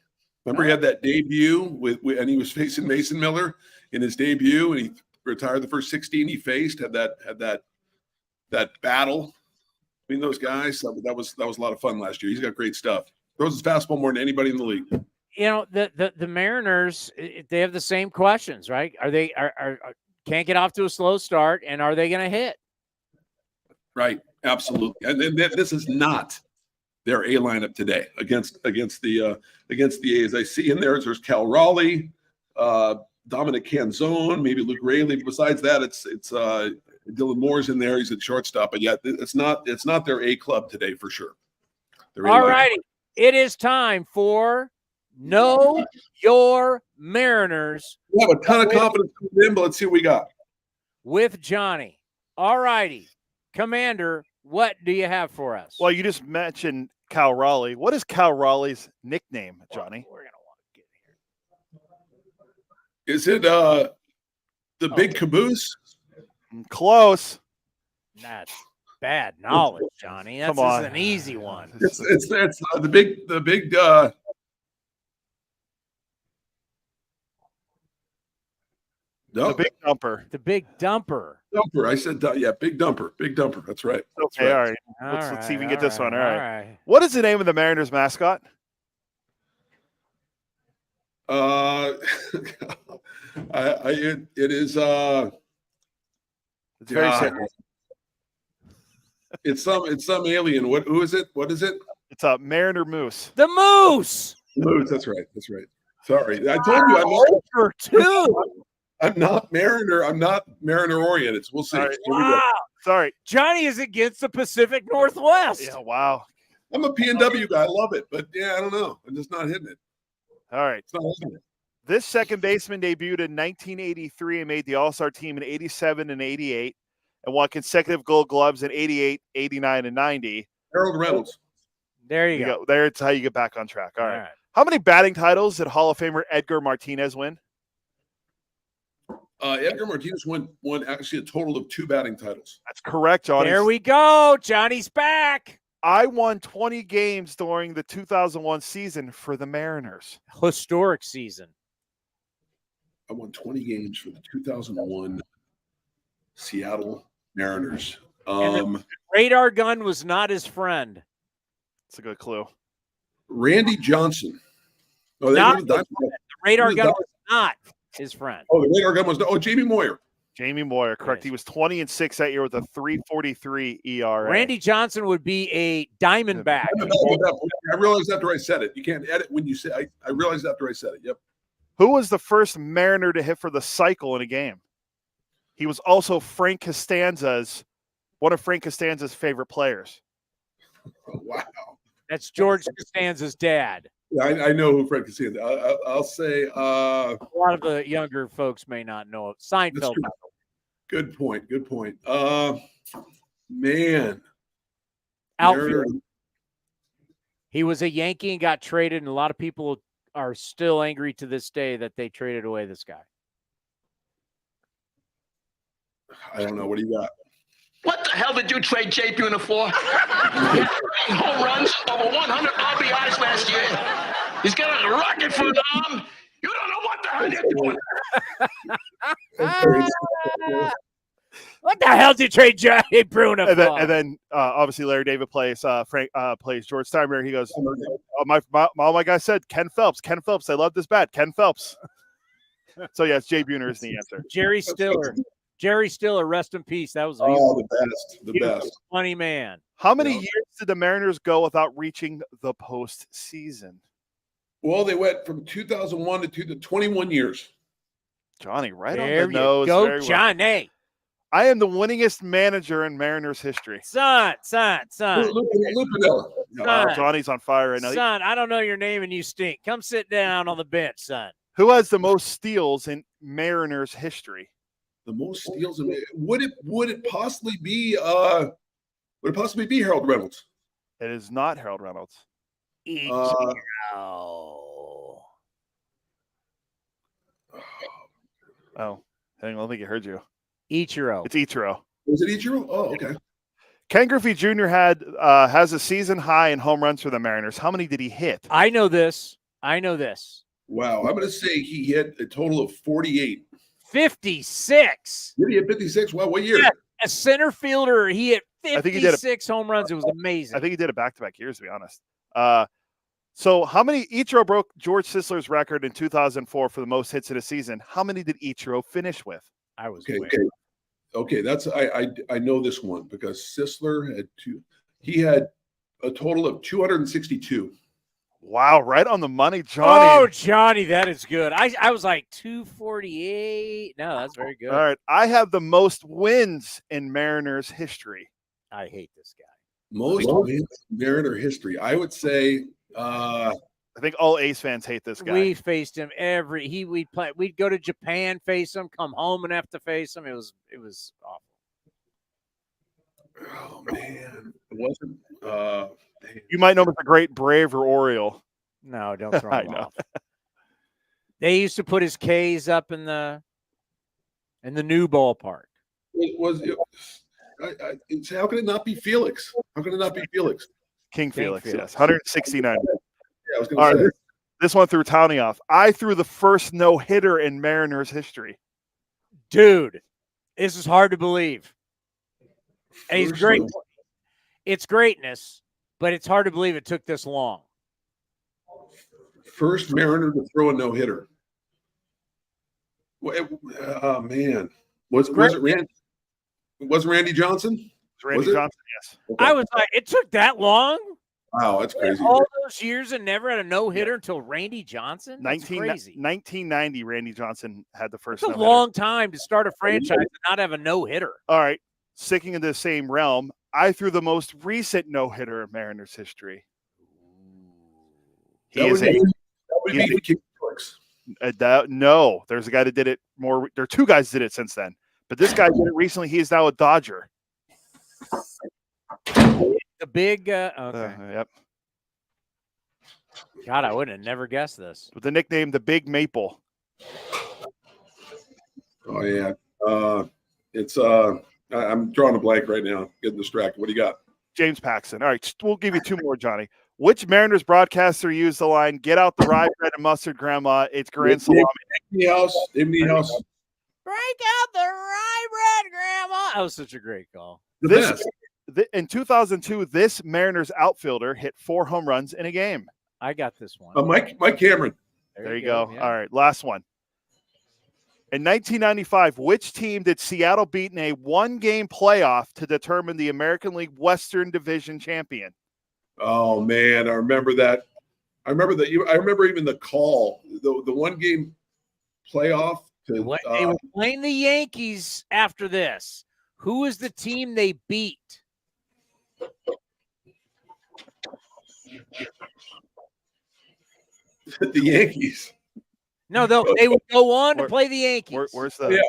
Remember he had that debut and he was facing Mason Miller in his debut, and he retired the first 16 he faced. Had that battle between those guys. That was a lot of fun last year. He's got great stuff. Throws his fastball more than anybody in the league. The Mariners, they have the same questions, right? Are they can't get off to a slow start, and are they going to hit? Right, absolutely. And this is not their A lineup today against the A's. I see in there's Cal Raleigh, Dominic Canzone, maybe Luke Raley. Besides that, it's Dylan Moore's in there. He's at shortstop, but yeah, it's not their A club today for sure. All righty, it is time for Know Your Mariners. We have a ton of confidence in them, but let's see what we got with Johnny. All righty, Commander, what do you have for us? Well, you just mentioned Cal Raleigh. What is Cal Raleigh's nickname, Johnny? We're gonna want to get here. Is it the Big Caboose? Close. That's bad knowledge, Johnny. That's an easy one. It's the big. No. The big dumper. The big dumper. Dumper. I said, yeah, big dumper. Big dumper. That's right. That's okay, right. All right. Let's see if we can get this one. All right. What is the name of the Mariners mascot? It is it's very simple. It's some alien. Who is it? What is it? It's a Mariner Moose. The Moose. Moose. That's right. Sorry. I told you I'm not Mariner oriented. We'll see. Right. Wow. Sorry. Johnny is against the Pacific Northwest. Yeah, wow. I'm a PNW guy. I love it, but yeah, I don't know. I'm just not hitting it. All right. It's not hitting it. This second baseman debuted in 1983 and made the All-Star team in 87 and 88 and won consecutive Gold Gloves in 88, 89, and 90. Harold Reynolds. There you go. There's how you get back on track. All right. All right. How many batting titles did Hall of Famer Edgar Martinez win? Edgar Martinez won actually a total of 2 batting titles. That's correct, Johnny. There we go. Johnny's back. I won 20 games during the 2001 season for the Mariners. Historic season. I won 20 games for the 2001 Seattle Mariners. And the radar gun was not his friend. That's a good clue. Randy Johnson. Oh, The radar gun was not his friend. Oh, the radar gun was Jamie Moyer. Jamie Moyer, correct. He was 20-6 that year with a 3.43 ERA. Randy Johnson would be a Diamondback. I realized after I said it. You can't edit when you say. I realized after I said it. Yep. Who was the first Mariner to hit for the cycle in a game? He was also one of Frank Costanza's favorite players. Wow. That's George Costanza's dad. Yeah, I know who Frank Costanza. I'll say. A lot of the younger folks may not know it. Seinfeld. Good point. Man. Outfield. He was a Yankee and got traded, and a lot of people are still angry to this day that they traded away this guy. I don't know. What do you got? What the hell did you trade Jay Buhner for? He had 9 home runs, over 100 RBIs last year. He's got a rocket for an arm. You don't know what the hell you're doing. What the hell did you trade Jay Buhner for? And then obviously Larry David plays plays George Steinbrenner. He goes, all my guys said Ken Phelps. Ken Phelps. I love this bat. Ken Phelps. So yes, Jay Buhner is the answer. Jerry Stiller, rest in peace. That was the best. Funny man. How many years did the Mariners go without reaching the postseason? Well, they went from 2001 to 21 years. Johnny, right There on the you nose. go, Very well. Johnny. I am the winningest manager in Mariners history. Son. Lupinella. Johnny's on fire right now. Son, I don't know your name and you stink. Come sit down on the bench, son. Who has the most steals in Mariners history? The most steals. Would it possibly be Harold Reynolds? It is not Harold Reynolds. Oh, hang on, I don't think I heard you. Ichiro. It's Ichiro. Was it Ichiro? Oh, okay. Ken Griffey Jr. has a season high in home runs for the Mariners. How many did he hit? I know this. Wow, I'm going to say he hit a total of 48. 56. Did he hit 56? Wow, what year? Yeah, a center fielder, he hit 56 I think he did home runs. It was amazing. I think he did it back-to-back years, to be honest. So how many Ichiro broke George Sisler's record in 2004 for the most hits in a season? How many did Ichiro finish with? I was okay. That's I know this one because Sisler had he had a total of 262. Wow, right on the money, Johnny. Oh, Johnny, that is good. I was like 248. No, that's very good. All right, I have the most wins in Mariners history. I hate this guy. Most wins in Mariner history. I would say. I think all Ace fans hate this guy. We faced him we'd go to Japan, face him, come home and have to face him. It was awful. Oh man, it wasn't. You might know him as the great Brave or Oriole. No, don't throw him off. They used to put his K's up in the new ballpark. How can it not be Felix? How can it not be Felix? King Felix, yes. 169. Yeah, I was All going to say. right, this one threw Towny off. I threw the first no-hitter in Mariners history. Dude, this is hard to believe. And he's great. It's greatness, but it's hard to believe it took this long. First Mariner to throw a no-hitter. Oh, man. Was it Randy? Was Randy Johnson? Randy Johnson, yes. Okay. I was like, it took that long? Wow, that's crazy. All those years and never had a no-hitter until Randy Johnson? That's crazy. 1990, Randy Johnson had the first That's a no-hitter. long time to start a franchise and not have a no-hitter. All right, sticking in the same realm, I threw the most recent no-hitter in Mariners history. That would be King Felix. No, there's a guy that did it more. There are two guys that did it since then, but this guy did it recently. He is now a Dodger. The big, okay. Yep. God, I would have never guessed this. With the nickname the Big Maple. Oh yeah, it's I'm drawing a blank right now. Getting distracted. What do you got? James Paxton. All right, we'll give you two more, Johnny. Which Mariners broadcaster used the line, "Get out the rye bread and mustard, Grandma. It's grand salami." David Niehaus. Break out the rye bread, Grandma. That was such a great call. In 2002, this Mariners outfielder hit 4 home runs in a game. I got this one. Mike Cameron. There you go. Yeah. All right, last one. In 1995, which team did Seattle beat in a one-game playoff to determine the American League Western Division champion? Oh man, I remember that. I remember even the call, the one-game playoff. They were playing the Yankees after this. Who is the team they beat? The Yankees. No, they would go on to play the Yankees. Where's the? Yeah.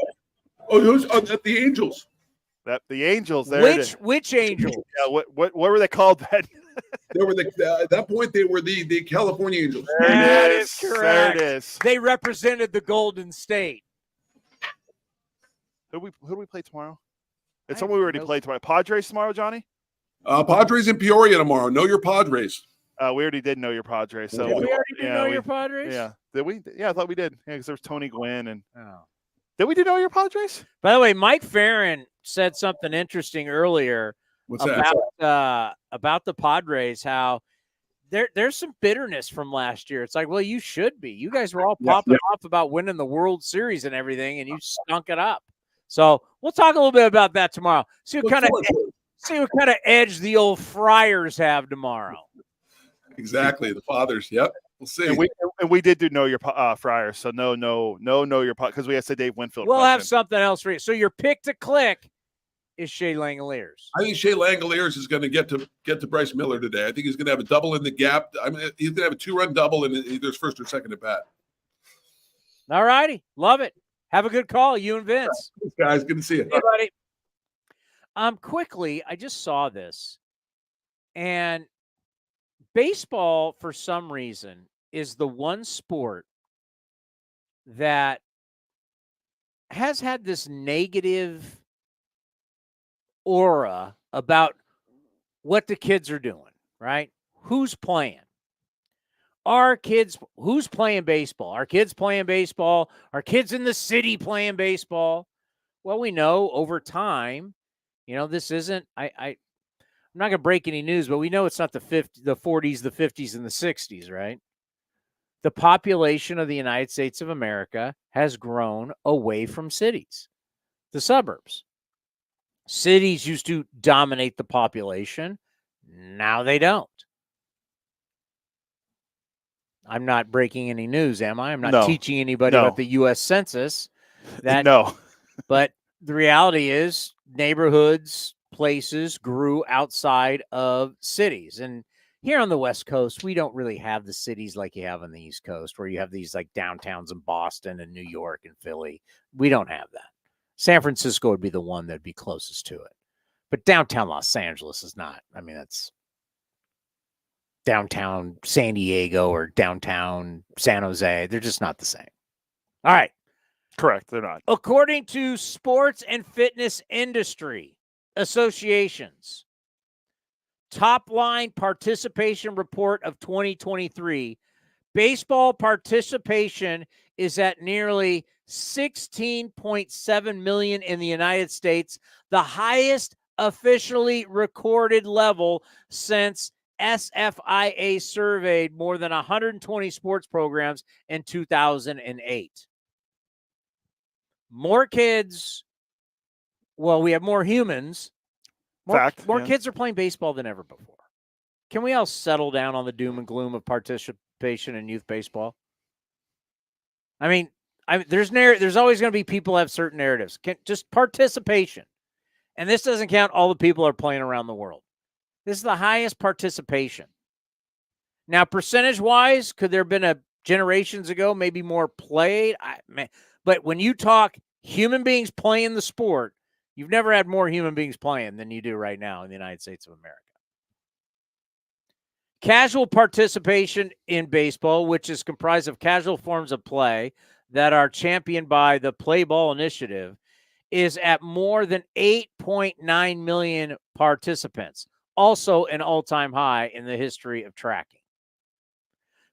Oh, those the Angels. The Angels. There. Which Angels? Yeah. What were they called then? They were at that point. They were the California Angels. That is correct. There it is. They represented the Golden State. Who do we play tomorrow? It's someone we already played tomorrow. Padres tomorrow, Johnny? Padres in Peoria tomorrow. Know your Padres. We already did know your Padres. So we already did know your Padres? Yeah. Did we? Yeah, I thought we did. Yeah, because there's Tony Gwynn and. Oh. Did we do know your Padres? By the way, Mike Ferrin said something interesting earlier about the Padres. How there's some bitterness from last year. It's like, well, you should be. You guys were all popping off about winning the World Series and everything, and you stunk it up. So we'll talk a little bit about that tomorrow. See what kind of edge the old Friars have tomorrow. Exactly, the Fathers. Yep, we'll see. And we did do know your Friars. So no your because we had said Dave Winfield. We'll have something else for you. So your pick to click is Shea Langoliers. I think Shea Langoliers is going to get to Bryce Miller today. I think he's going to have a double in the gap. I mean, he's going to have a 2-run double in either his first or second at bat. All righty, love it. Have a good call, you and Vince. Thanks, guys, good to see you. Hey, buddy. Quickly, I just saw this, and baseball, for some reason, is the one sport that has had this negative aura about what the kids are doing, right? Who's playing? Who's playing baseball? Our kids playing baseball? Our kids in the city playing baseball? Well, we know over time, this isn't, I'm not going to break any news, but we know it's not the 40s, the 50s, and the 60s, right? The population of the United States of America has grown away from cities, the suburbs. Cities used to dominate the population. Now they don't. I'm not breaking any news, am I? I'm not teaching anybody about the U.S. Census. No. But the reality is neighborhoods, places grew outside of cities. And here on the West Coast, we don't really have the cities like you have on the East Coast, where you have these like downtowns in Boston and New York and Philly. We don't have that. San Francisco would be the one that'd be closest to it. But downtown Los Angeles is not. I mean, that's downtown San Diego or downtown San Jose. They're just not the same. All right. Correct. They're not. According to sports and fitness industry associations, top line participation report of 2023, baseball participation is at nearly 16.7 million in the United States, the highest officially recorded level since SFIA surveyed more than 120 sports programs in 2008. More kids, well, we have more humans. More kids are playing baseball than ever before. Can we all settle down on the doom and gloom of participation in youth baseball? I mean, there's always going to be people who have certain narratives. Just participation. And this doesn't count all the people that are playing around the world. This is the highest participation. Now, percentage-wise, could there have been a generations ago maybe more played? But when you talk human beings playing the sport, you've never had more human beings playing than you do right now in the United States of America. Casual participation in baseball, which is comprised of casual forms of play that are championed by the Play Ball Initiative, is at more than 8.9 million participants, also an all-time high in the history of tracking.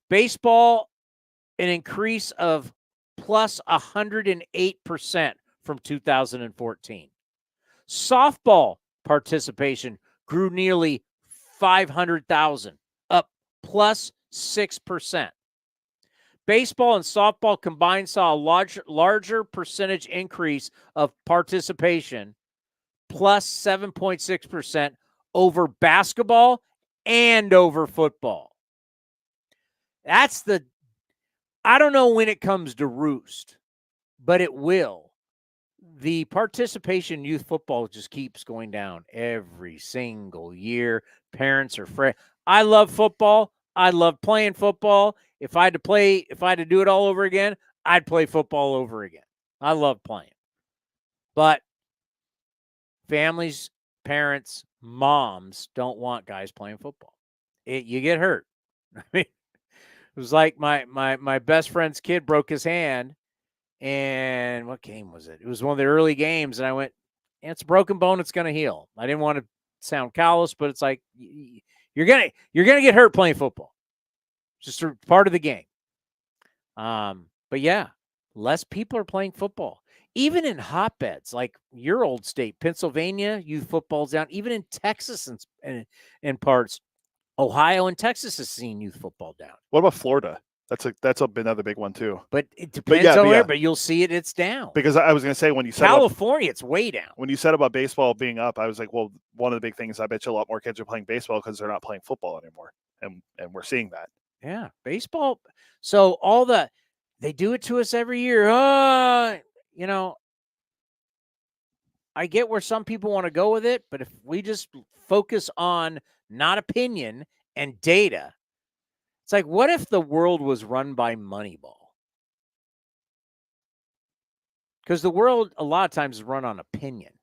Baseball, an increase of plus 108% from 2014. Softball participation grew nearly 500,000, up plus 6%. Baseball and softball combined saw a larger percentage increase of participation, plus 7.6% over basketball and over football. I don't know when it comes to roost, but it will. The participation in youth football just keeps going down every single year. Parents are afraid. I love football. I love playing football. If I had to do it all over again, I'd play football over again. I love playing. But families, parents, moms don't want guys playing football. You get hurt. I mean, it was like my best friend's kid broke his hand, and what game was it? It was one of the early games, and I went, it's a broken bone, it's going to heal. I didn't want to sound callous, but it's like you're gonna get hurt playing football. Just a part of the game. But yeah, less people are playing football. Even in hotbeds like your old state, Pennsylvania, youth football's down. Even in Texas and in parts, Ohio and Texas has seen youth football down. What about Florida? That's another big one too. But it depends on where. But you'll see it's down. Because I was going to say when you said California, it's way down. When you said about baseball being up, I was like, well, one of the big things I bet you a lot more kids are playing baseball because they're not playing football anymore, and we're seeing that. Yeah, baseball. So they do it to us every year. I get where some people want to go with it, but if we just focus on not opinion and data, it's like, what if the world was run by Moneyball? Because the world a lot of times is run on opinion.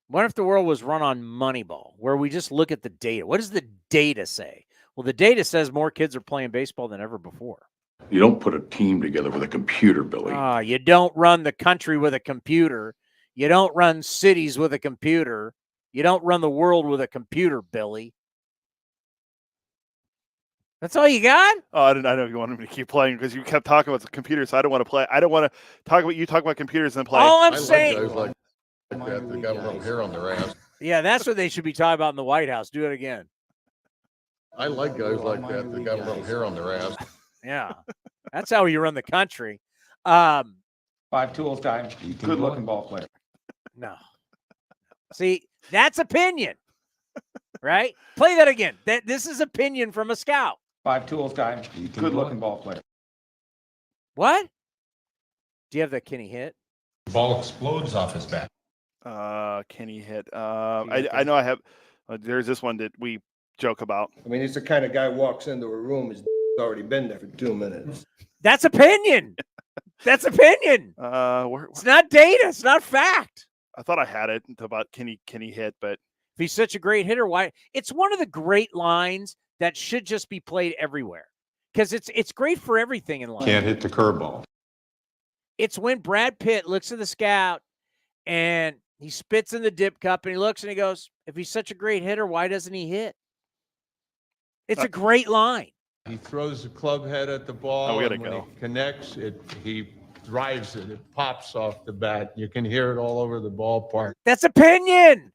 What if the world was run on Moneyball, where we just look at the data? What does the data say? Well, the data says more kids are playing baseball than ever before. You don't put a team together with a computer, Billy. You don't run the country with a computer. You don't run cities with a computer. You don't run the world with a computer, Billy. That's all you got? Oh, I know you wanted me to keep playing because you kept talking about the computers. So I don't want to play. I don't want to talk about you talk about computers and play. All I'm saying. Like that, they got a little hair on their ass. Yeah, that's what they should be talking about in the White House. Do it again. I like guys like that. They got a little hair on their ass. Yeah, that's how you run the country. 5 tools time. Good looking ball player. No. See, that's opinion, right? Play that again. This is opinion from a scout. 5 tools time. Good looking ball player. What? Do you have that Kenny hit? The ball explodes off his bat. Kenny hit. I know I have. There's this one that we joke about. I mean, he's the kind of guy who walks into a room, he's already been there for 2 minutes. That's opinion. That's opinion. It's not data. It's not fact. I thought I had it about Kenny hit, but if he's such a great hitter, why? It's one of the great lines that should just be played everywhere because it's great for everything in life. Can't hit the curveball. It's when Brad Pitt looks at the scout and he spits in the dip cup and he looks and he goes, if he's such a great hitter, why doesn't he hit? It's a great line. He throws the club head at the ball. Oh, we gotta and when go. He connects it. He drives it. It pops off the bat. You can hear it all over the ballpark. That's opinion.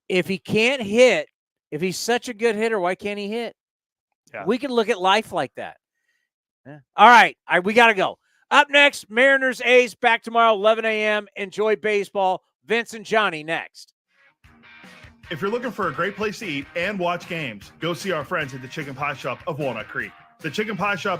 If he can't hit, if he's such a good hitter, why can't he hit? Yeah. We can look at life like that. Yeah. All right, we got to go. Up next, Mariners A's back tomorrow, 11 a.m. Enjoy baseball. Vince and Johnny next. If you're looking for a great place to eat and watch games, go see our friends at the Chicken Pie Shop of Walnut Creek. The Chicken Pie Shop